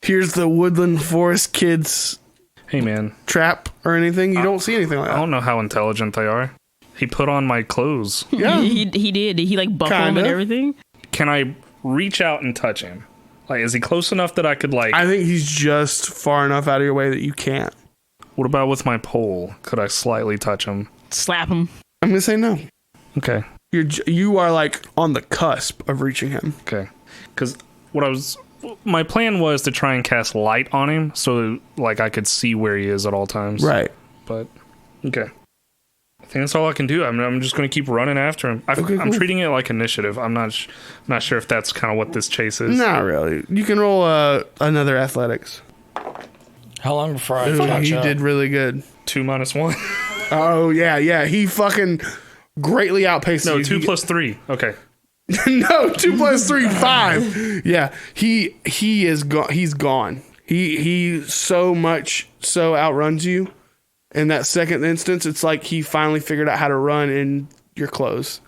here's the woodland forest kids Hey man, trap or anything. You don't see anything like I that. don't know how intelligent they are. He put on my clothes. Yeah. He did. Did he like buckle him and Kinda. everything? Can I reach out and touch him? Like, is he close enough that I could like? I think he's just far enough out of your way that you can't. What about with my pole? Could I slightly touch him? Slap him. I'm gonna say no. Okay. You are like on the cusp of reaching him. Okay. Because my plan was to try and cast light on him so like I could see where he is at all times. Right. But okay. I think that's all I can do. I'm just going to keep running after him. I'm cool. treating it like initiative. I'm not sure if that's kind of what this chase is. Not really. You can roll another athletics. How long before I Ooh, catch he up? did really good. 2 minus 1. Oh yeah. He fucking greatly outpaced you. No, 2 plus 3. Okay. No, 2 plus 3, 5. Yeah, he is gone. He's gone. He so outruns you. In that second instance, it's like he finally figured out how to run in your clothes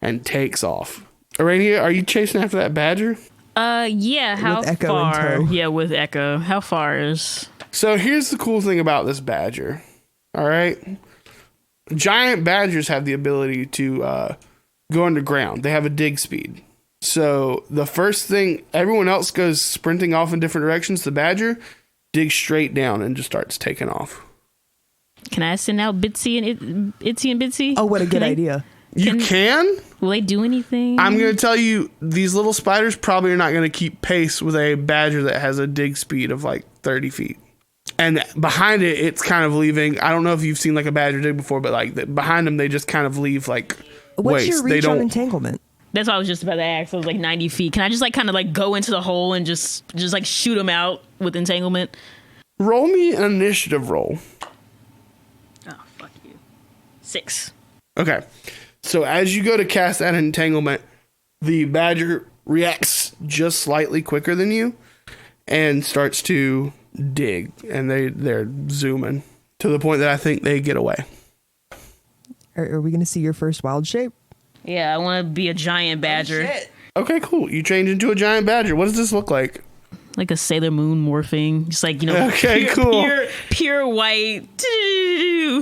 and takes off. Aranea, are you chasing after that badger? Yeah. How With Echo in far? tow. Yeah, with Echo. How far is? So here's the cool thing about this badger. All right, giant badgers have the ability to go underground. They have a dig speed. So the first thing, everyone else goes sprinting off in different directions. The badger digs straight down and just starts taking off. Can I send out Itsy and Bitsy? Oh, what a good Can I- idea. You can? Will they do anything? I'm going to tell you, these little spiders probably are not going to keep pace with a badger that has a dig speed of like 30 feet. And behind it, it's kind of leaving. I don't know if you've seen like a badger dig before, but like behind them, they just kind of leave like What's waste. your They reach on don't. entanglement? That's what I was just about to ask. I was like 90 feet. Can I just like kind of like go into the hole and just like shoot them out with entanglement? Roll me an initiative roll. Oh, fuck you. 6. Okay. So as you go to cast that entanglement, the badger reacts just slightly quicker than you and starts to dig. And they're zooming to the point that I think they get away. Are we going to see your first wild shape? Yeah, I want to be a giant badger. Okay, cool. You change into a giant badger. What does this look like? Like a Sailor Moon morphing. Just like, you know, Okay, cool. Pure white.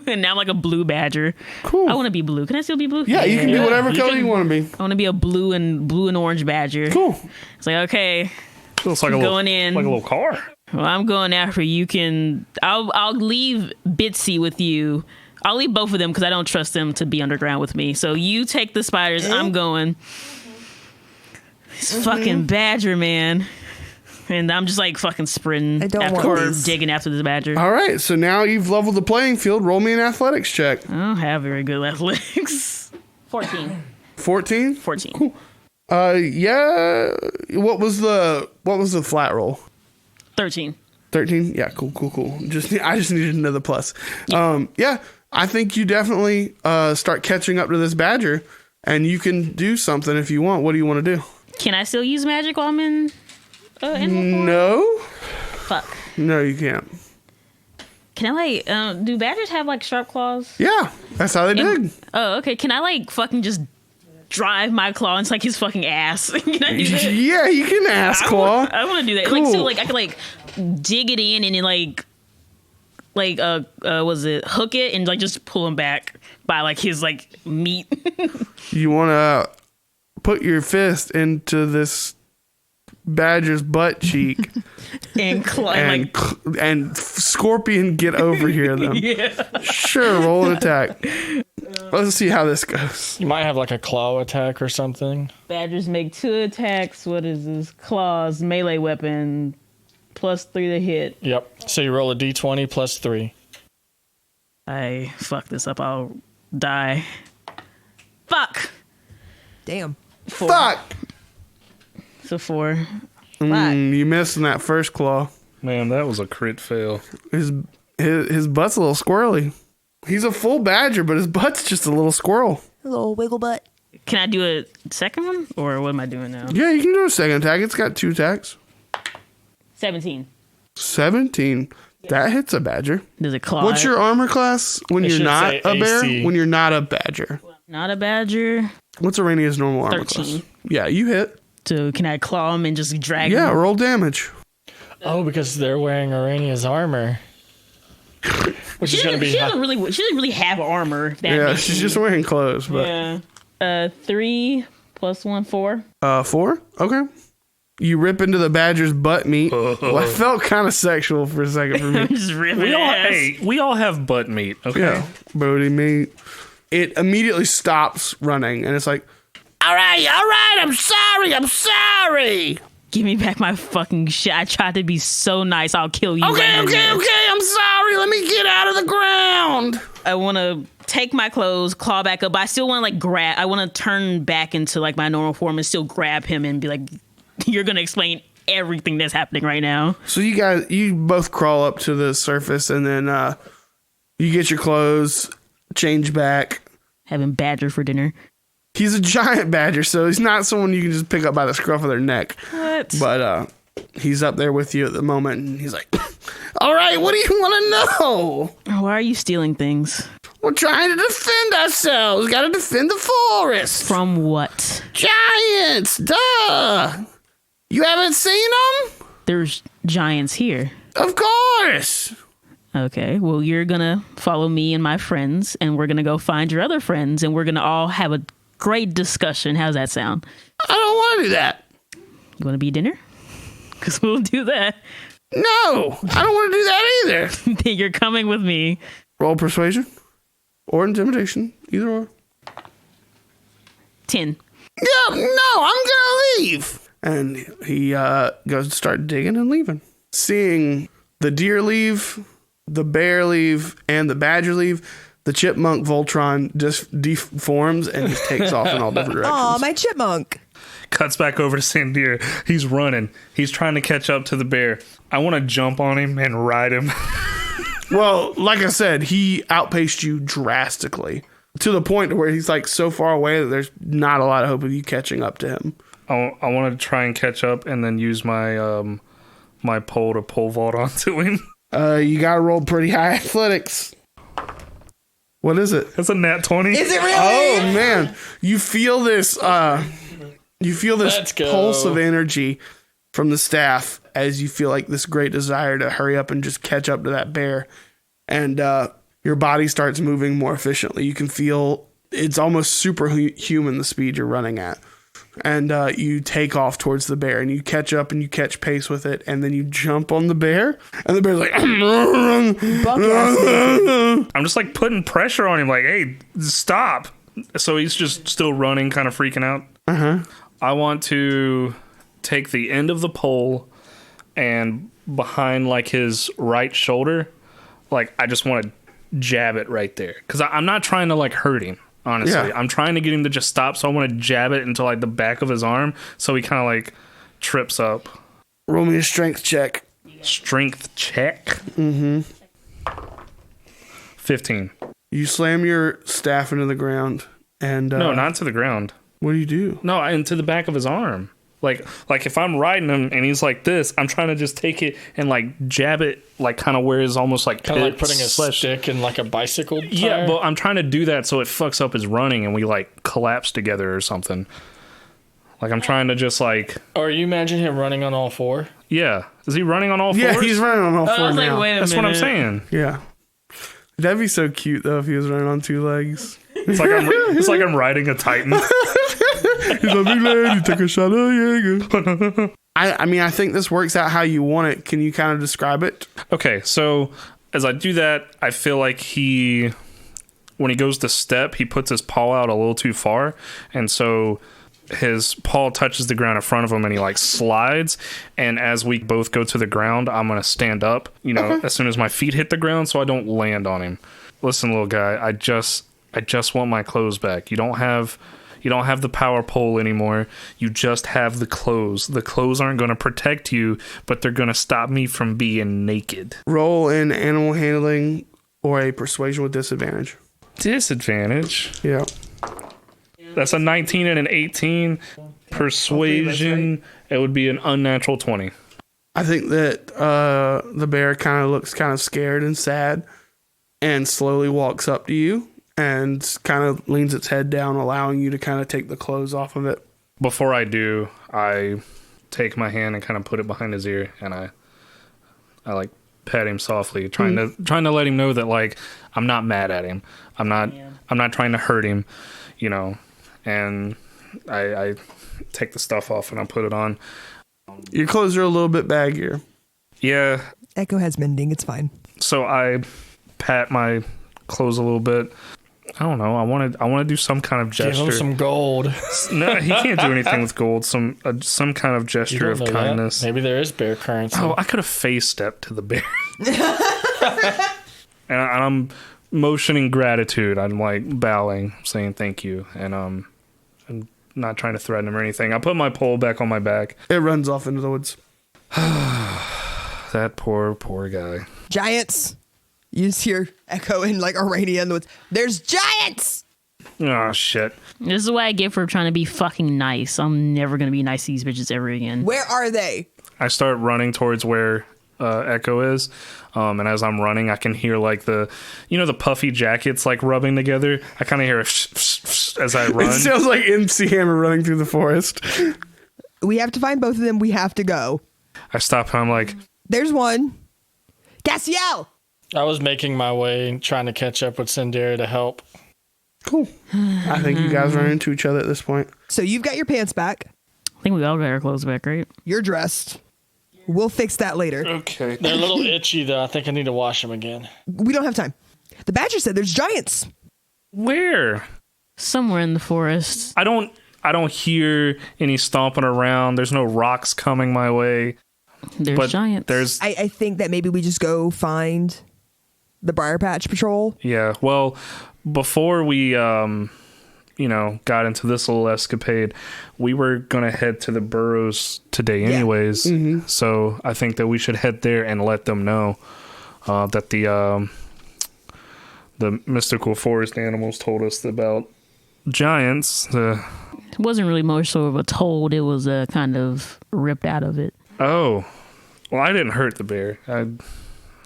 And now I'm like a blue badger. Cool. I want to be blue. Can I still be blue? Yeah, you can be whatever color you want to be. I want to be a blue and orange badger. Cool. It's like, okay, Looks like a going in. like a little car. well, I'm going after you. I'll leave Bitsy with you. I'll leave both of them because I don't trust them to be underground with me. So you take the spiders. I'm going. This fucking badger, man. And I'm just like fucking sprinting I don't after want or these. digging after this badger. All right. So now you've leveled the playing field. Roll me an athletics check. I don't have very good athletics. 14. 14? 14. Cool. Yeah. What was the flat roll? 13. 13? Yeah, cool. I just needed another plus. Yeah, I think you definitely start catching up to this badger, and you can do something if you want. What do you want to do? Can I still use magic while I'm in animal form? No. Fuck. No, you can't. Can I like, do badgers have like sharp claws? Yeah, that's how they dig. Oh, okay. Can I like fucking just drive my claw into like his fucking ass? Can I do that? Yeah, you can ass claw. I want to do that. Cool. Like, so like I could like dig it in and then was it hook it and like just pull him back by like his like meat. You want to put your fist into this badger's butt cheek and climb and scorpion get over here them. yeah. Sure, roll an attack. Let's see how this goes. You might have like a claw attack or something. Badgers make 2 attacks. What is this? Claws, melee weapon, +3 to hit. Yep. So you roll a d20 plus 3. I fuck this up. I'll die. Fuck. Damn. 4. Fuck! So 4. You missed in that first claw. Man, that was a crit fail. His butt's a little squirrely. He's a full badger, but his butt's just a little squirrel. A little wiggle butt. Can I do a second one? Or what am I doing now? Yeah, you can do a second attack. It's got 2 attacks. 17. 17. That hits a badger. Does it claw? What's your armor class when It you're should not say a bear? AC. When you're not a badger. Not a badger. What's Aranea's normal armor 13. class? Yeah, you hit. So can I claw him and just drag Yeah, him? roll damage. Oh, because they're wearing Aranea's armor. which is going to be. She doesn't really have armor. Yeah, she's just wearing clothes. But yeah. 3 + 1, 4. 4. Okay. You rip into the badger's butt meat. Well, I felt kind of sexual for a second for me. Just ripping we all have butt meat. Okay. Yeah, booty meat. It immediately stops running, and it's like, all right, I'm sorry. Give me back my fucking shit. I tried to be so nice. I'll kill you. Okay, I'm sorry. Let me get out of the ground. I want to take my clothes, claw back up. But I still want to like grab. I want to turn back into like my normal form and still grab him and be like, "You're gonna explain everything that's happening right now." So you both crawl up to the surface, and then you get your clothes, change back. Having badger for dinner. He's a giant badger, so he's not someone you can just pick up by the scruff of their neck. What? But he's up there with you at the moment, and he's like, all right, what do you want to know? Why are you stealing things? We're trying to defend ourselves. Got to defend the forest. From what? Giants, duh. You haven't seen them? There's giants here. Of course. Okay, well, you're gonna follow me and my friends, and we're gonna go find your other friends, and we're gonna all have a great discussion. How's that sound? I don't want to do that. You want to be dinner? Because we'll do that. No, I don't want to do that either. Then you're coming with me. Roll persuasion or intimidation, either or. 10. Yeah, no, I'm gonna leave. And he goes to start digging and leaving. Seeing the deer leave, the bear leave, and the badger leave, the chipmunk Voltron just deforms and he takes off in all different directions. Aw, my chipmunk. Cuts back over to Sandir. He's running. He's trying to catch up to the bear. I want to jump on him and ride him. Well, like I said, he outpaced you drastically to the point where he's like so far away that there's not a lot of hope of you catching up to him. I want to try and catch up and then use my my pole to pole vault onto him. You gotta roll pretty high athletics. What is it? That's a nat 20. Is it really? Oh man, you feel this pulse of energy from the staff as you feel like this great desire to hurry up and just catch up to that bear, and your body starts moving more efficiently. You can feel it's almost superhuman the speed you're running at, and you take off towards the bear and you catch up and you catch pace with it, and then you jump on the bear and the bear's like I'm just like putting pressure on him like, hey, stop. So he's just still running, kind of freaking out. I want to take the end of the pole and behind like his right shoulder, like I just want to jab it right there because I'm not trying to like hurt him. Honestly, yeah. I'm trying to get him to just stop, so I want to jab it into like the back of his arm, so he kind of like trips up. Roll me a strength check. Strength check. 15. You slam your staff into the ground, and no, not to the ground. What do you do? No, into the back of his arm. Like if I'm riding him and he's like this, I'm trying to just take it and like jab it like kind of where it's almost like kind of like putting a stick in like a bicycle tire. Yeah, but I'm trying to do that so it fucks up his running and we like collapse together or something. Like I'm trying to just like. Or you imagine him running on all four? Yeah, is he running on all fours? Yeah, he's running on all four now. Like, wait a That's minute. what I'm saying. Yeah, that'd be so cute though if he was running on two legs. It's like I'm riding a Titan. He's a big lady, take a shot of Jaeger. I mean, I think this works out how you want it. Can you kind of describe it? Okay, so as I do that, I feel like when he goes to step, he puts his paw out a little too far, and so his paw touches the ground in front of him and he like slides, and as we both go to the ground, I'm gonna stand up, as soon as my feet hit the ground so I don't land on him. Listen, little guy, I just want my clothes back. You don't have the power pole anymore. You just have the clothes. The clothes aren't going to protect you, but they're going to stop me from being naked. Roll in animal handling or a persuasion with disadvantage. Disadvantage? Yeah. That's a 19 and an 18. Persuasion, it would be an unnatural 20. I think that the bear kind of looks kind of scared and sad and slowly walks up to you and kind of leans its head down, allowing you to kind of take the clothes off of it. Before I do, I take my hand and kind of put it behind his ear, and I like pat him softly, trying to let him know that like I'm not mad at him. I'm not trying to hurt him, you know. And I take the stuff off and I put it on. Your clothes are a little bit baggier. Yeah. Echo has mending. It's fine. So I pat my clothes a little bit. I don't know. I want to do some kind of gesture. Give him some gold. No, he can't do anything with gold. Some kind of gesture of kindness. Maybe there is bear currency. Oh, I could have face stepped to the bear. and I'm motioning gratitude. I'm like bowing, saying thank you, and I'm not trying to threaten him or anything. I put my pole back on my back. It runs off into the woods. That poor guy. Giants. You just hear Echo and like Aranea in the woods. There's giants. Oh shit. This is what I get for trying to be fucking nice. I'm never gonna be nice to these bitches ever again. Where are they? I start running towards where Echo is, and as I'm running, I can hear like the puffy jackets like rubbing together. I kind of hear as I run. It sounds like MC Hammer running through the forest. We have to find both of them. We have to go. I stop and I'm like, there's one. Castiel. I was making my way, trying to catch up with Cinderia to help. Cool. I think you guys run into each other at this point. So you've got your pants back. I think we all got our clothes back, right? You're dressed. We'll fix that later. okay. They're a little itchy, though. I think I need to wash them again. We don't have time. The Badger said there's giants. Where? Somewhere in the forest. I don't hear any stomping around. There's no rocks coming my way. There's giants. I think that maybe we just go find the Briar Patch Patrol. Yeah. Well, before we got into this little escapade, we were gonna head to the burrows today anyways. Yeah. Mm-hmm. So I think that we should head there and let them know that the mystical forest animals told us about giants. It wasn't really more so of a told. It was kind of ripped out of it. Oh, well, I didn't hurt the bear. I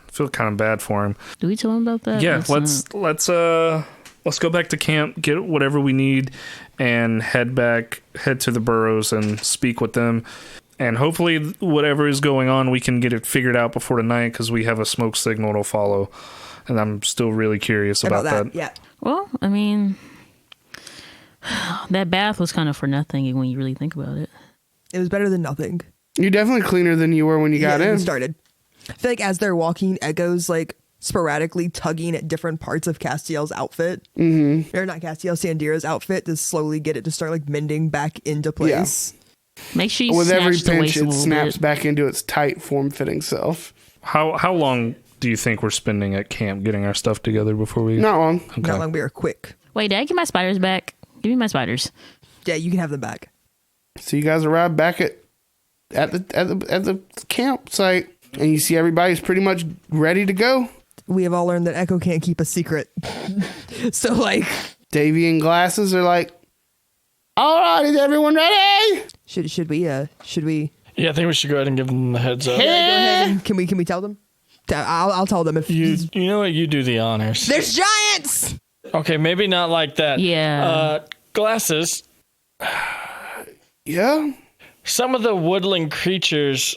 feel kind of bad for him. Do we tell him about that? Yeah, let's go back to camp, get whatever we need, and head to the burrows and speak with them. And hopefully whatever is going on, we can get it figured out before tonight because we have a smoke signal to follow. And I'm still really curious about that. Yeah. Well, I mean, that bath was kind of for nothing when you really think about it. It was better than nothing. You're definitely cleaner than you were when you got in. We started. I feel like as they're walking, Echo's like sporadically tugging at different parts of Castiel's outfit. Mm-hmm. Or not Castiel, Sandira's outfit to slowly get it to start like mending back into place. Yeah. Make sure you with every snatch the pinch, waist a it little snaps bit. back into its tight, form-fitting self. How long do you think we're spending at camp getting our stuff together before we... Not long. Okay. Not long, we are quick. Wait, did I get my spiders back? Give me my spiders. Yeah, you can have them back. So you guys arrive back at the campsite, and you see everybody's pretty much ready to go. We have all learned that Echo can't keep a secret. So like Davy and Glasses are like, all right, is everyone ready? should we Yeah, I think we should go ahead and give them the heads up. go ahead and can we tell them? I'll tell them if You know what? You do the honors. there's giants. Okay, maybe not like that. Yeah. Glasses. Yeah. Some of the woodland creatures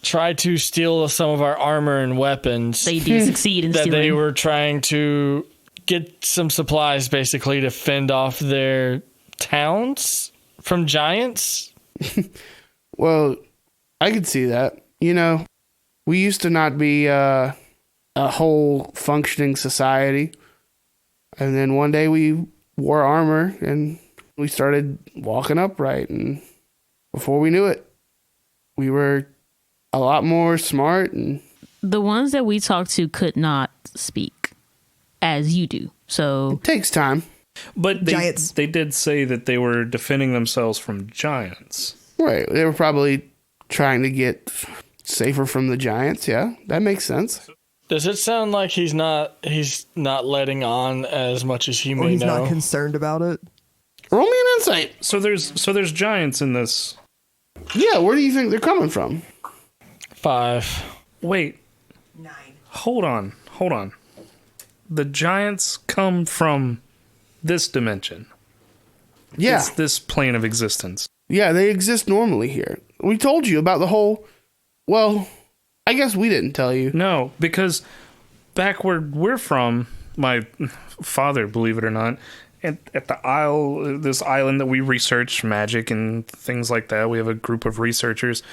tried to steal some of our armor and weapons. They did succeed in that stealing. they were trying to get some supplies basically to fend off their towns from giants. Well, I could see that. You know, we used to not be a whole functioning society. And then one day we wore armor and we started walking upright. And before we knew it, we were a lot more smart. And the ones that we talked to could not speak as you do. So it takes time. But Giants. they did say that they were defending themselves from giants. Right. They were probably trying to get safer from the giants. Yeah, that makes sense. Does it sound like he's not letting on as much as he Or may he's know? not concerned about it. Roll me an insight. So there's giants in this. Yeah, where do you think they're coming from? 5. Wait. 9. Hold on. The giants come from this dimension. Yeah. It's this plane of existence. Yeah, they exist normally here. We told you about the whole... Well, I guess we didn't tell you. No, because back where we're from, my father, believe it or not, at the isle, this island that we research magic and things like that, we have a group of researchers.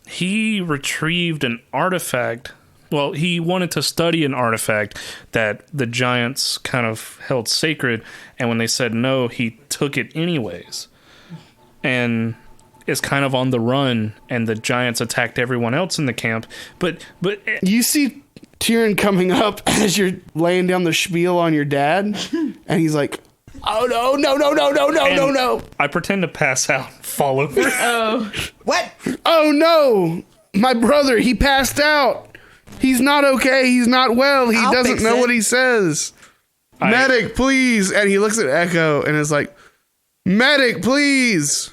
He retrieved an artifact. Well, he wanted to study an artifact that the giants kind of held sacred, and when they said no, he took it anyways. And is kind of on the run, and the giants attacked everyone else in the camp. But you see Tyrion coming up as you're laying down the spiel on your dad, and he's like, "Oh no. I pretend to pass out, fall over. Oh, What? Oh no, my brother, he passed out. He's not okay. He's not well. He I'll doesn't fix know it. what he says. Medic, please." And he looks at Echo and is like, "Medic, please."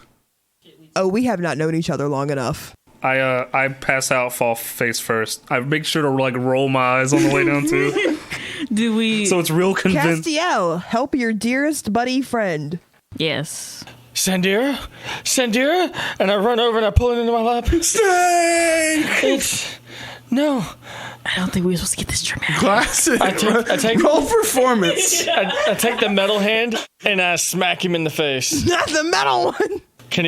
Oh, we have not known each other long enough. I pass out, fall face first. I make sure to like roll my eyes on the way down too. do we? So it's real convinced. Castiel, help your dearest buddy friend. Yes. Sandira, and I run over and I pull it into my lap. It's no. I don't think we were supposed to get this dramatic. Glasses. I take Roll performance. I take the metal hand and I smack him in the face. Not the metal one. Can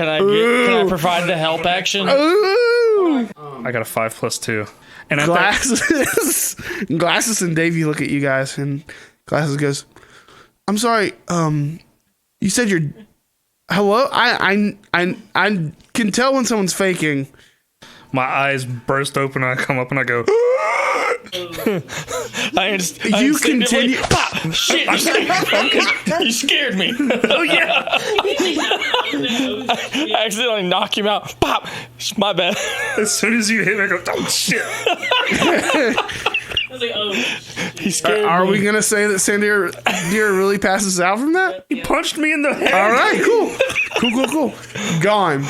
I provide the help action? Ooh. I got a 5+2. And Glasses and Davey look at you guys, and Glasses goes, "I'm sorry. You said you're hello. I can tell when someone's faking." my eyes burst open and I come up and I go, You continue. Pop! Shit! You scared me. oh yeah. I accidentally knock him out. Pop! My bad. As soon as you hit me, I go, oh shit. I was like, oh. He scared Are me. we gonna say that Sandira really passes out from that? He punched me in the head. All right, cool. Gone.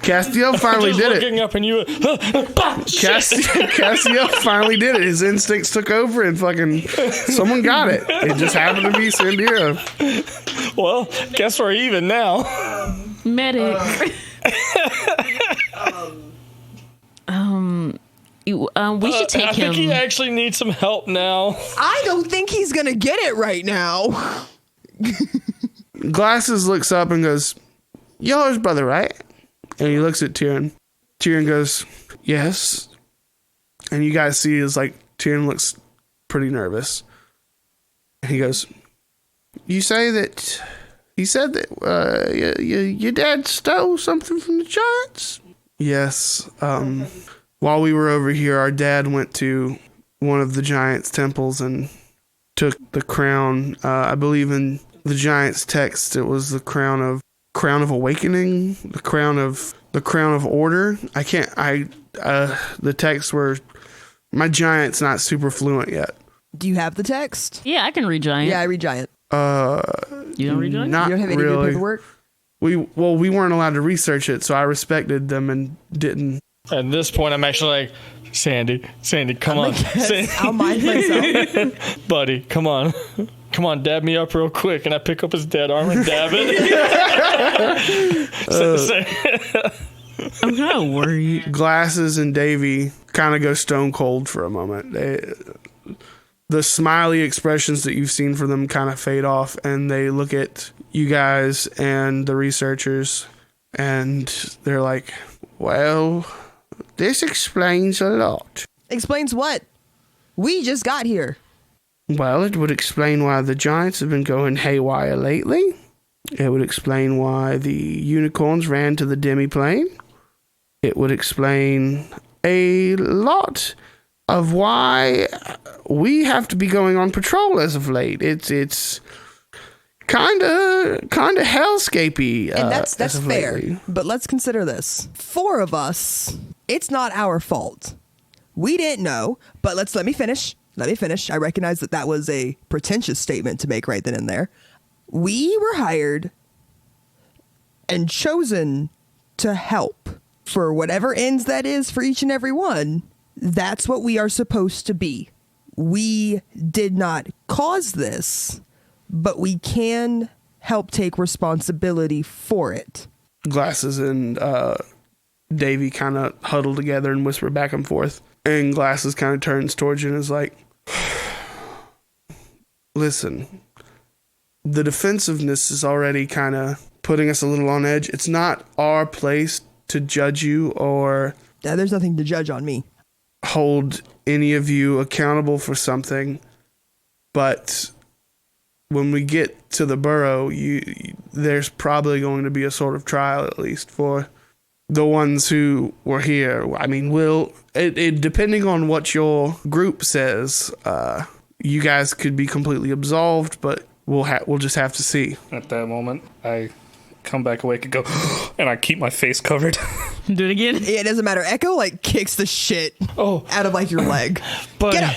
Castiel finally Just did it. looking up and you. Pop! Castiel finally did it. His instincts took over and fucking someone got it. It just happened to be Sandira. Well, guess we're even now. Medic. We should take I him. think he actually needs some help now. I don't think he's gonna get it right now. Glasses looks up and goes, "You're his brother, right?" And he looks at Tyrion. Tyrion goes, "Yes." And you guys see is like Tyrion looks pretty nervous. And he goes, "You say that he said that your dad stole something from the giants?" "Yes. While we were over here, our dad went to one of the giants' temples and took the crown. I believe in the giants' text, it was the crown of awakening, the crown of order. The texts were, my giant's not super fluent yet. Do you have the text? Yeah, I can read giant. Yeah, I read giant. You don't read giant? Not You don't have any really. good paperwork? We weren't allowed to research it, so I respected them and didn't. At this point, I'm actually like, Sandy, come on. I'll mind myself. Buddy, come on. Come on, dab me up real quick. And I pick up his dead arm and dab it. I'm kind of worried. Glasses and Davy kind of go stone cold for a moment. The smiley expressions that you've seen from them kind of fade off, and they look at you guys and the researchers, and they're like, "Well, this explains a lot." Explains what? We just got here. Well, it would explain why the giants have been going haywire lately. It would explain why the unicorns ran to the demiplane. It would explain a lot of why we have to be going on patrol as of late. It's kind of hellscapey. And that's as of fair. lately. But let's consider this. 4 of us, it's not our fault. We didn't know, but let me finish. I recognize that was a pretentious statement to make right then and there. We were hired and chosen to help for whatever ends that is for each and every one. That's what we are supposed to be. We did not cause this, but we can help take responsibility for it. Glasses and Davy kind of huddle together and whisper back and forth. And Glasses kind of turns towards you and is like, listen, the defensiveness is already kind of putting us a little on edge. It's not our place to judge you or... Yeah, there's nothing to judge on me. ...hold any of you accountable for something. But when we get to the burrow, there's probably going to be a sort of trial, at least, for the ones who were here. I mean, depending on what your group says, you guys could be completely absolved, but we'll just have to see. At that moment, I come back awake and go, and I keep my face covered. Do it again. It doesn't matter. Echo like kicks the shit out of like your leg. But Get up.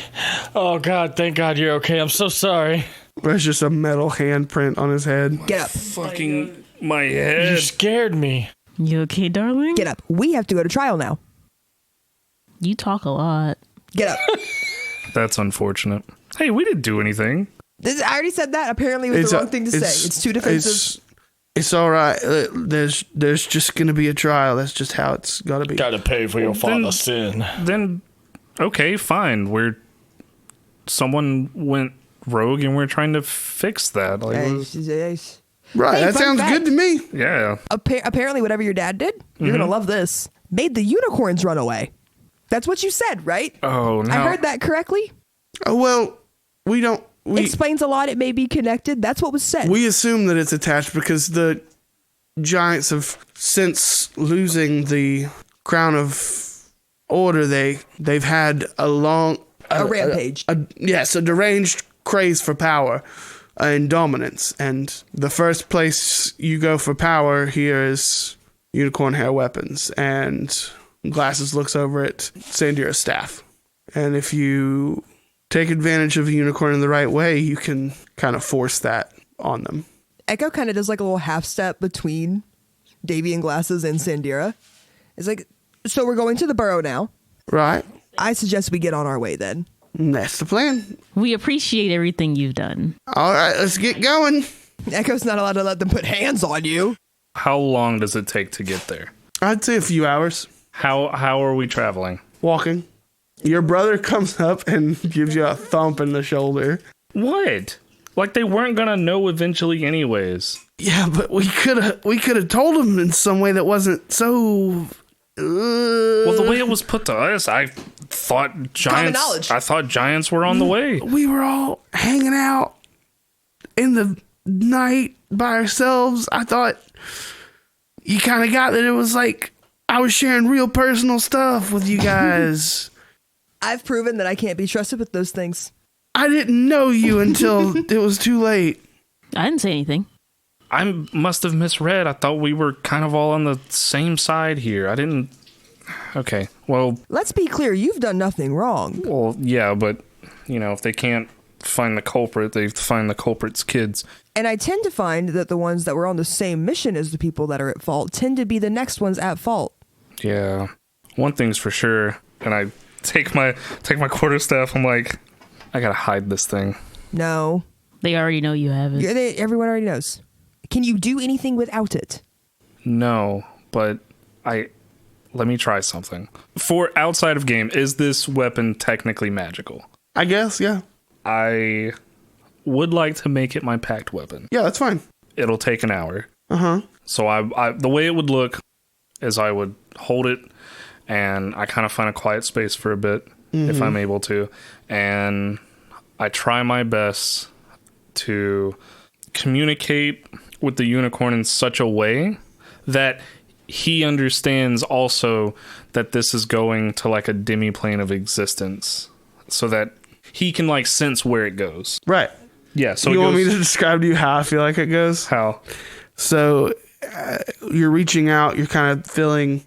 Oh God, thank God you're okay. I'm so sorry. There's just a metal handprint on his head. Get up. Fucking my You head. scared me. You okay, darling? Get up. We have to go to trial now. You talk a lot. Get up. That's unfortunate. Hey, we didn't do anything. I already said that. Apparently it was the wrong thing to say. It's too defensive. It's all right. There's just going to be a trial. That's just how it's got to be. Gotta pay for your father's sin. Then, okay, fine. Someone went rogue and we're trying to fix that. Like, Right. Hey, that fun sounds fact. good to me. yeah. Apparently whatever your dad did, you're going to love this, made the unicorns run away. That's what you said, right? Oh, no. I heard that correctly? Oh, well, we don't... Explains a lot. It may be connected. That's what was said. We assume that it's attached because the giants have, since losing the crown of order, they've had a rampage. A deranged craze for power and dominance. And the first place you go for power here is unicorn hair weapons. And Glasses looks over at Sandira's staff. And if you take advantage of a unicorn in the right way, you can kind of force that on them. Echo kind of does like a little half step between Davy and Glasses and Sandira. It's like, so we're going to the burrow now. Right. I suggest we get on our way then. And that's the plan. We appreciate everything you've done. All right, let's get going. Echo's not allowed to let them put hands on you. How long does it take to get there? I'd say a few hours. How are we traveling? Walking. Your brother comes up and gives you a thump in the shoulder. What? Like they weren't gonna know eventually anyways. Yeah, but we could have told him in some way that wasn't so... Well, the way it was put to us, I thought Common knowledge. giants were on the way. We were all hanging out in the night by ourselves. I thought you kind of got that it was like I was sharing real personal stuff with you guys. I've proven that I can't be trusted with those things. I didn't know you until it was too late. I didn't say anything. I must have misread. I thought we were kind of all on the same side here. I didn't... Okay, well... Let's be clear, you've done nothing wrong. Well, yeah, but, if they can't find the culprit, they find the culprit's kids. And I tend to find that the ones that were on the same mission as the people that are at fault tend to be the next ones at fault. Yeah. One thing's for sure, and I take my quarterstaff, I'm like, I gotta hide this thing. No. They already know you have it. Everyone already knows. Can you do anything without it? No, but let me try something. For outside of game, is this weapon technically magical? I guess, yeah. I would like to make it my packed weapon. Yeah, that's fine. It'll take an hour. Uh-huh. So I the way it would look is I would hold it and I kind of find a quiet space for a bit if I'm able to. And I try my best to communicate with the unicorn in such a way that he understands also that this is going to like a demi-plane of existence so that he can like sense where it goes. Right. Yeah. So you want me to describe to you how I feel like it goes? How? So you're reaching out, you're kind of filling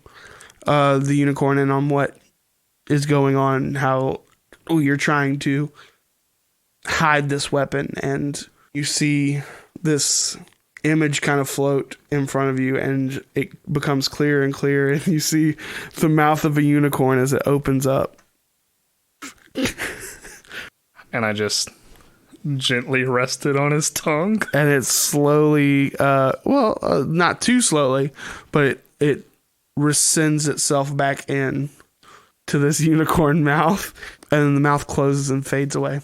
the unicorn in on what is going on and how you're trying to hide this weapon, and you see this image kind of float in front of you, and it becomes clearer and clearer, and you see the mouth of a unicorn as it opens up. And I just gently rest it on his tongue. And it slowly, not too slowly, but it rescinds itself back in to this unicorn mouth, and then the mouth closes and fades away.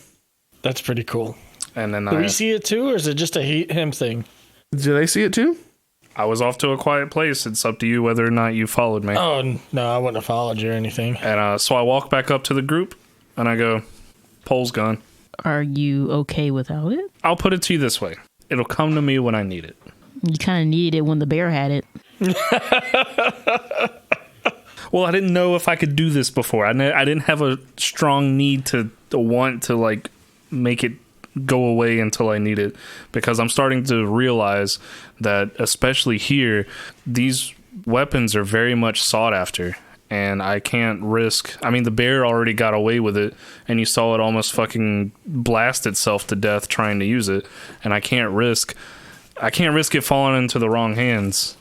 That's pretty cool. And then Do we see it too, or is it just a him thing? Do they see it too? I was off to a quiet place. It's up to you whether or not you followed me. Oh, no, I wouldn't have followed you or anything. And so I walk back up to the group, and I go, pole's gone. Are you okay without it? I'll put it to you this way. It'll come to me when I need it. You kind of needed it when the bear had it. Well, I didn't know if I could do this before. I didn't have a strong need to want to, like, make it go away until I need it, because I'm starting to realize that, especially here, these weapons are very much sought after, and I can't risk. I mean, the bear already got away with it, and you saw it almost fucking blast itself to death trying to use it, and I can't risk it falling into the wrong hands.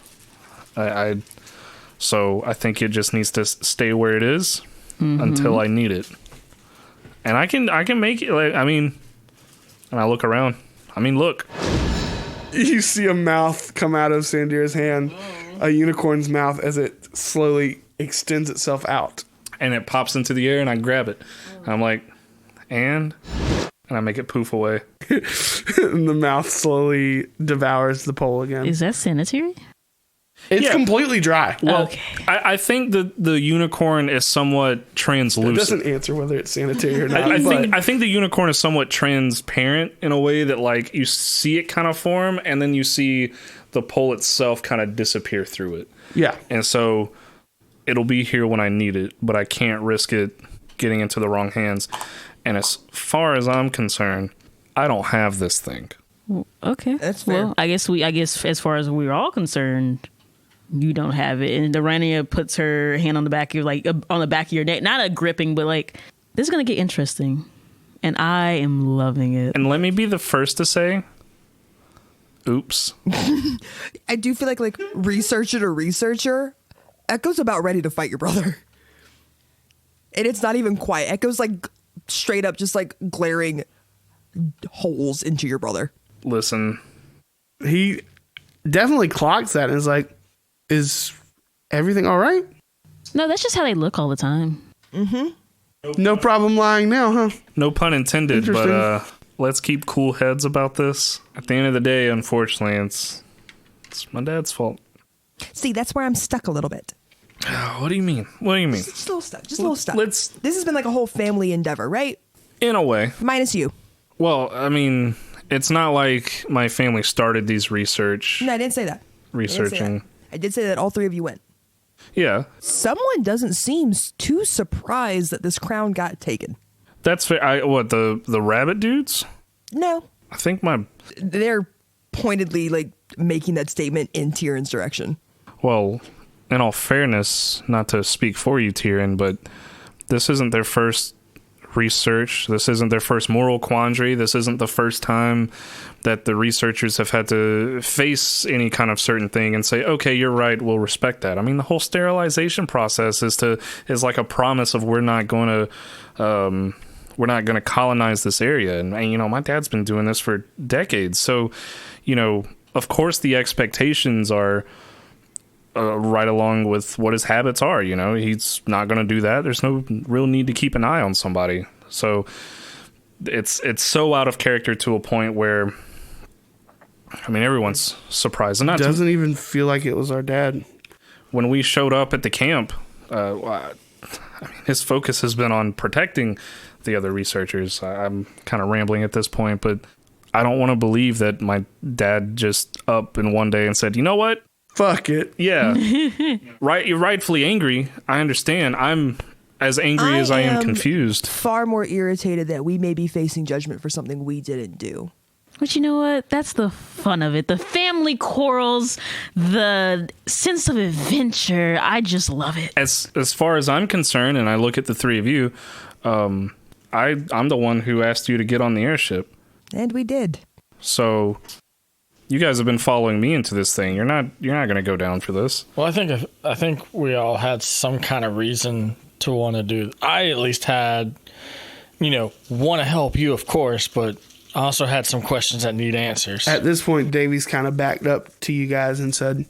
So I think it just needs to stay where it is until I need it, and I can make it. Like, I mean. And I look around. I mean, look. You see a mouth come out of Sandira's hand, a unicorn's mouth, as it slowly extends itself out. And it pops into the air, and I grab it. And I'm like, and I make it poof away. And the mouth slowly devours the pole again. Is that sanitary? It's completely dry. Well, okay. I think the unicorn is somewhat translucent. It doesn't answer whether it's sanitary or not. I think the unicorn is somewhat transparent in a way that, like, you see it kind of form, and then you see the pole itself kind of disappear through it. Yeah. And so it'll be here when I need it, but I can't risk it getting into the wrong hands. And as far as I'm concerned, I don't have this thing. Okay. That's fair. Well, I guess as far as we're all concerned, you don't have it. And Aranea puts her hand on the back of your neck, not a gripping, but like, this is gonna get interesting, and I am loving it. And let me be the first to say, oops. I do feel like researcher, Echo's about ready to fight your brother. And it's not even quiet. Echo's like straight up just like glaring holes into your brother. Listen. He definitely clocks that and is like, is everything all right? No, that's just how they look all the time. No problem lying now, huh? No pun intended, but let's keep cool heads about this. At the end of the day, unfortunately, it's my dad's fault. See, that's where I'm stuck a little bit. What do you mean? What do you mean? Just a little stuck. Just a little stuck. Let's- This has been like a whole family endeavor, right? In a way. Minus you. Well, I mean, it's not like my family started these researching. No, I didn't say that. I did say that all three of you went. Yeah, Someone doesn't seem too surprised that this crown got taken. that's fair. The rabbit dudes? No. I think They're pointedly like making that statement in Tyrion's direction. well, in all fairness, not to speak for you, Tyrion, but this isn't their first research. This isn't their first moral quandary. This isn't the first time that the researchers have had to face any kind of certain thing and say, okay, you're right, we'll respect that. I mean, the whole sterilization process is like a promise of we're not going to colonize this area. And, you know, my dad's been doing this for decades. So, you know, of course the expectations are right along with what his habits are. You know, he's not going to do that. There's no real need to keep an eye on somebody. So it's so out of character to a point where, I mean, everyone's surprised. And It doesn't even feel like it was our dad. When we showed up at the camp, I mean, his focus has been on protecting the other researchers. I'm kind of rambling at this point, but I don't want to believe that my dad just up in one day and said, you know what? Fuck it. Yeah. Right. You're rightfully angry. I understand. I'm as angry as I am confused. Far more irritated that we may be facing judgment for something we didn't do. But you know what? That's the fun of it. The family quarrels, the sense of adventure. I just love it. As far as I'm concerned, and I look at the three of you, I'm the one who asked you to get on the airship. And we did. So you guys have been following me into this thing. You're not going to go down for this. Well, I think we all had some kind of reason to want to do. I at least had, want to help you, of course, but I also had some questions that need answers. At this point, Davy's kind of backed up to you guys and said,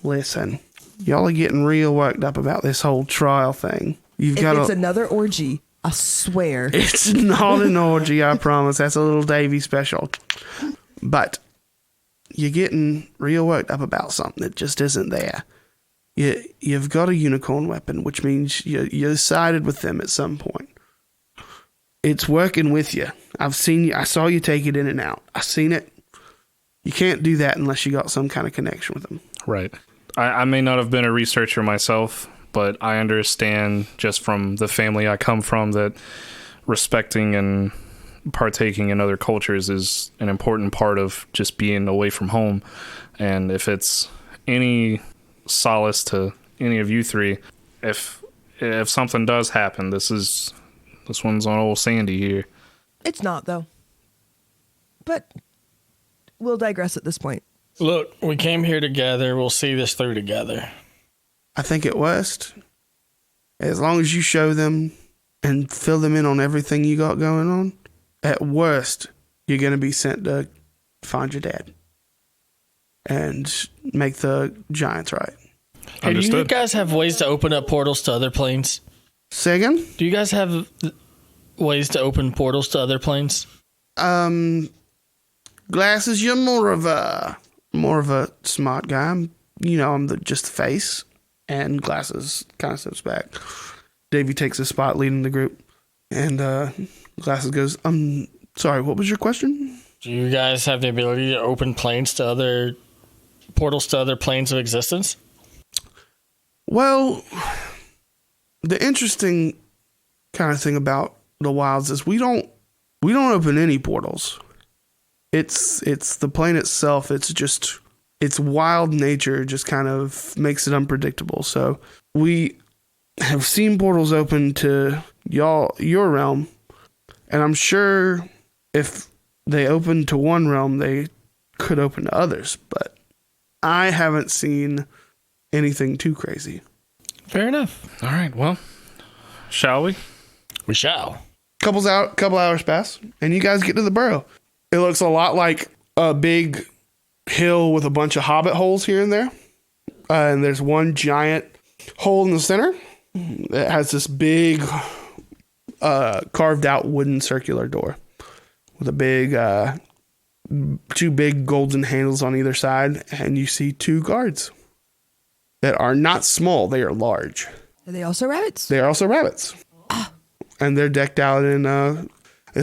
listen, Y'all are getting real worked up about this whole trial thing. It's another orgy. I swear. It's not an orgy, I promise. That's a little Davy special. But you're getting real worked up about something that just isn't there. You've got a unicorn weapon, which means you sided with them at some point. It's working with you. I've seen you. I saw you take it in and out. I've seen it. You can't do that unless you got some kind of connection with them. Right. I may not have been a researcher myself, but I understand just from the family I come from that respecting and partaking in other cultures is an important part of just being away from home. And if it's any solace to any of you three, if something does happen, this one's on old Sandy here. It's not, though. But we'll digress at this point. Look, we came here together. We'll see this through together. I think at worst, as long as you show them and fill them in on everything you got going on, at worst, you're going to be sent to find your dad and make the giants right. Hey, do you guys have ways to open up portals to other planes? Say again? Do you guys have ways to open portals to other planes? Glasses, you're more of a smart guy. I'm just the face. And Glasses kind of steps back. Davey takes a spot leading the group. And Glasses goes, sorry, what was your question? Do you guys have the ability to open portals to other planes of existence? Well, the interesting kind of thing about the wilds is we don't open any portals. It's the plane itself. It's wild nature just kind of makes it unpredictable. So we have seen portals open to your realm, and I'm sure if they open to one realm, they could open to others, but I haven't seen anything too crazy. Fair enough. All right, well, shall we? We shall. Couple hours pass, and you guys get to the burrow. It looks a lot like a big hill with a bunch of hobbit holes here and there. And there's one giant hole in the center that has this big carved out wooden circular door with a big two big golden handles on either side. And you see two guards that are not small. They are large. Are they also rabbits? They are also rabbits. And they're decked out in a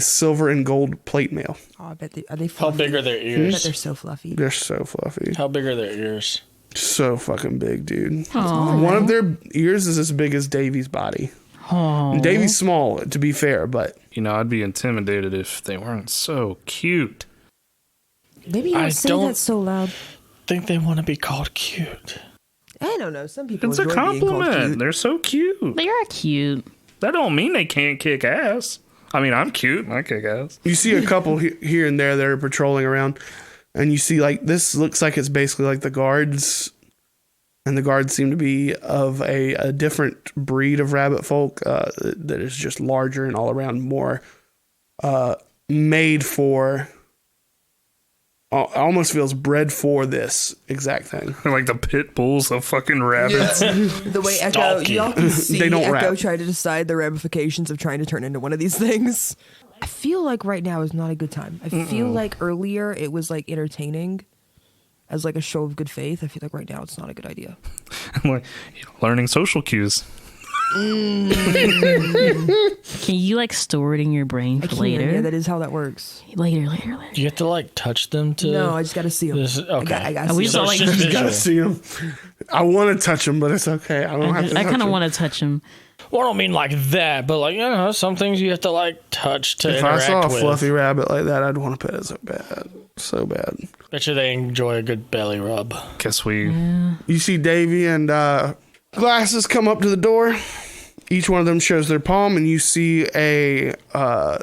silver and gold plate mail. Oh, I bet are they fluffy? How big are their I ears? bet they're so fluffy. They're so fluffy. How big are their ears? So fucking big, dude. Aww. One of their ears is as big as Davy's body. Aww. Davy's small, to be fair, but... I'd be intimidated if they weren't so cute. Maybe you don't say that so loud. Think they want to be called cute. I don't know. Some people It's a enjoy being called compliment. cute. They're so cute. They are cute. That don't mean they can't kick ass. I mean, I'm cute. I kick ass. You see a couple here and there that are patrolling around, and you see, this looks like it's basically like the guards, and the guards seem to be of a different breed of rabbit folk that is just larger and all around more made for... almost feels bred for this exact thing. They're like the pit bulls of fucking rabbits. The way Echo, y'all can see They don't Echo rap. try to decide the ramifications of trying to turn into one of these things. I feel like right now is not a good time. I feel like earlier it was entertaining as a show of good faith. I feel like right now it's not a good idea. I'm like, learning social cues. Can you store it in your brain for later? Yeah, that is how that works. Later. Do you have to touch them to? No, I just got to see them. Okay. I got to We see saw them. it's just You gotta visual. see them. I want to touch them, but it's okay. I don't have to. I kind of want want to touch him. Well, I don't mean like that, but some things you have to touch to If I interact saw a with. fluffy rabbit like that, I'd want to pet it so bad. Bet you they enjoy a good belly rub. Guess we... You see Davy and Glasses come up to the door. Each one of them shows their palm, and you see a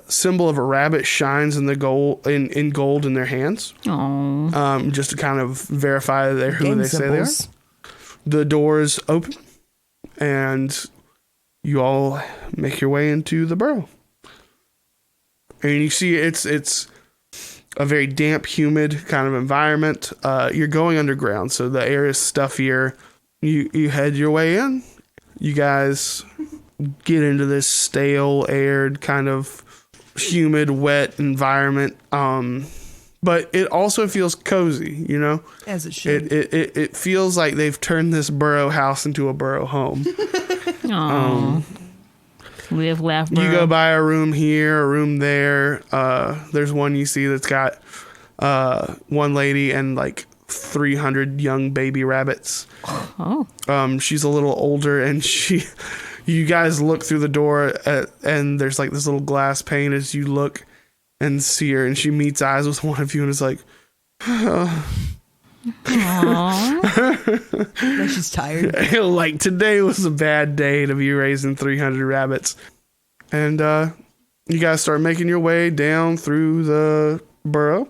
symbol of a rabbit shines in the gold in gold in their hands. Oh, Just to kind of verify they're who Game they say they are. symbols. The doors open, and you all make your way into the burrow. And you see it's a very damp, humid kind of environment. You're going underground, so the air is stuffier. you head your way in. You guys get into this stale, aired, kind of humid, wet environment. But it also feels cozy, you know? As it should. It feels like they've turned this burrow house into a burrow home. Live, laugh, burrow. You go by a room here, a room there. There's one you see that's got one lady and like 300 young baby rabbits. Oh. She's a little older, and you guys look through the door and there's like this little glass pane as you look and see her, and she meets eyes with one of you and is like, She's tired. like, today was a bad day to be raising 300 rabbits. And you guys start making your way down through the burrow.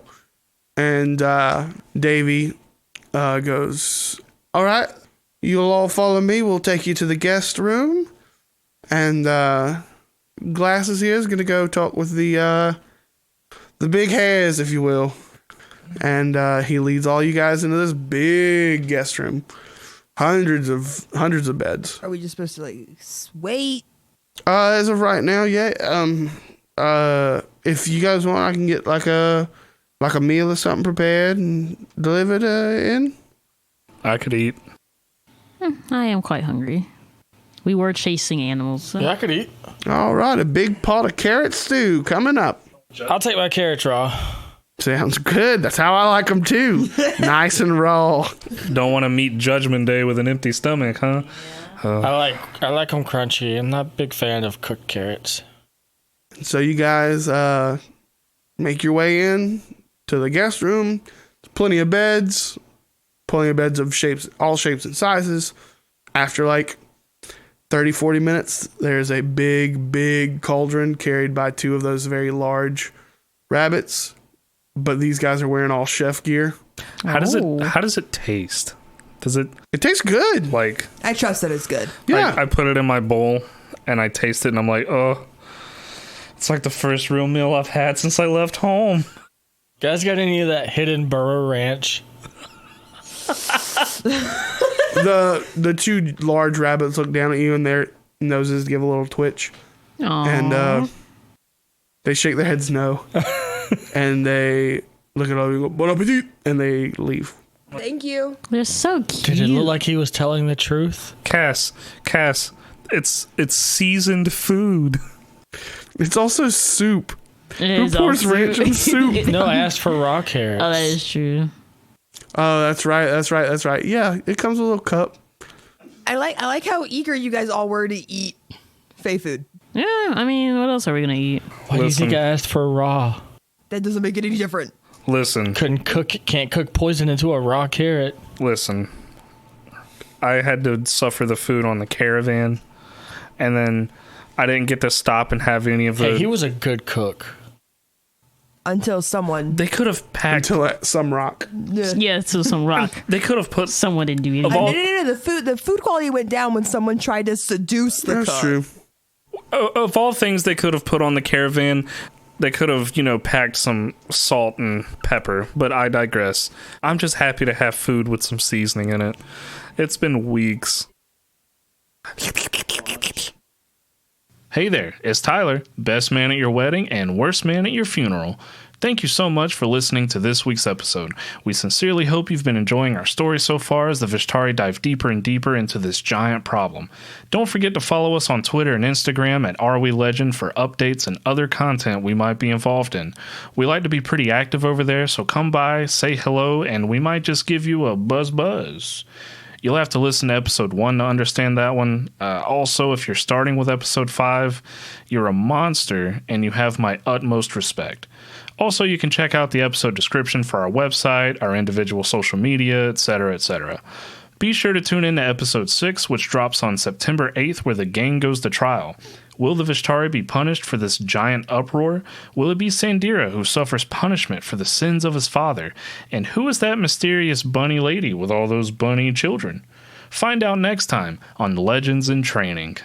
And Davy goes, all right, you'll all follow me. We'll take you to the guest room. And Glasses here is going to go talk with the big hairs, if you will. And he leads all you guys into this big guest room. Hundreds of beds. Are we just supposed to like wait? As of right now, yeah. If you guys want, I can get like a meal or something prepared and delivered in. I could eat. I am quite hungry. We were chasing animals. So. Yeah, I could eat. All right, a big pot of carrot stew coming up. I'll take my carrots raw. Sounds good. That's how I like them too. Nice and raw. Don't want to meet Judgment Day with an empty stomach, huh? I like them crunchy. I'm not a big fan of cooked carrots. So you guys make your way in to the guest room. There's plenty of beds of shapes, all shapes and sizes. After like 30-40 minutes, there's a big cauldron carried by two of those very large rabbits. But these guys are wearing all chef gear. How does it taste? It tastes good. Like, I trust that it's good. Yeah. I put it in my bowl and I taste it and I'm like, oh, it's like the first real meal I've had since I left home. Guys, got any of that hidden burrow ranch? The two large rabbits look down at you and their noses give a little twitch. Aww. And they shake their heads no. And they look at all of you and go, bon appetit, and they leave. Thank you. They're so cute. Did it look like he was telling the truth? Cass, it's seasoned food. It's also soup. It Who is pours also- ranch in soup? No, I asked for raw carrots. Oh, that is true. Oh, that's right. Yeah, it comes with a little cup. I like how eager you guys all were to eat Fae food. Yeah, I mean, what else are we gonna eat? Why do you think I Listen. asked for raw? That doesn't make it any different. Listen, Can't cook poison into a raw carrot. listen. I had to suffer the food on the caravan, and then I didn't get to stop and have any of the. Hey, he was a good cook. Until someone. They could have packed. Until at some rock. Yeah, to some rock. They could have put. Someone didn't do Of anything. all- No. The food quality went down when someone tried to seduce the That's cook. true. Of all things they could have put on the caravan, they could have, packed some salt and pepper, but I digress. I'm just happy to have food with some seasoning in it. It's been weeks. Hey there, it's Tyler, best man at your wedding and worst man at your funeral. Thank you so much for listening to this week's episode. We sincerely hope you've been enjoying our story so far as the Vishtari dive deeper and deeper into this giant problem. Don't forget to follow us on Twitter and Instagram at AreWeLegend for updates and other content we might be involved in. We like to be pretty active over there, so come by, say hello, and we might just give you a buzz. You'll have to listen to episode 1 to understand that one. Also, if you're starting with episode 5, you're a monster and you have my utmost respect. Also, you can check out the episode description for our website, our individual social media, etc., etc. Be sure to tune in to episode 6, which drops on September 8th, where the gang goes to trial. Will the Vishtari be punished for this giant uproar? Will it be Sandira who suffers punishment for the sins of his father? And who is that mysterious bunny lady with all those bunny children? Find out next time on Legends in Training.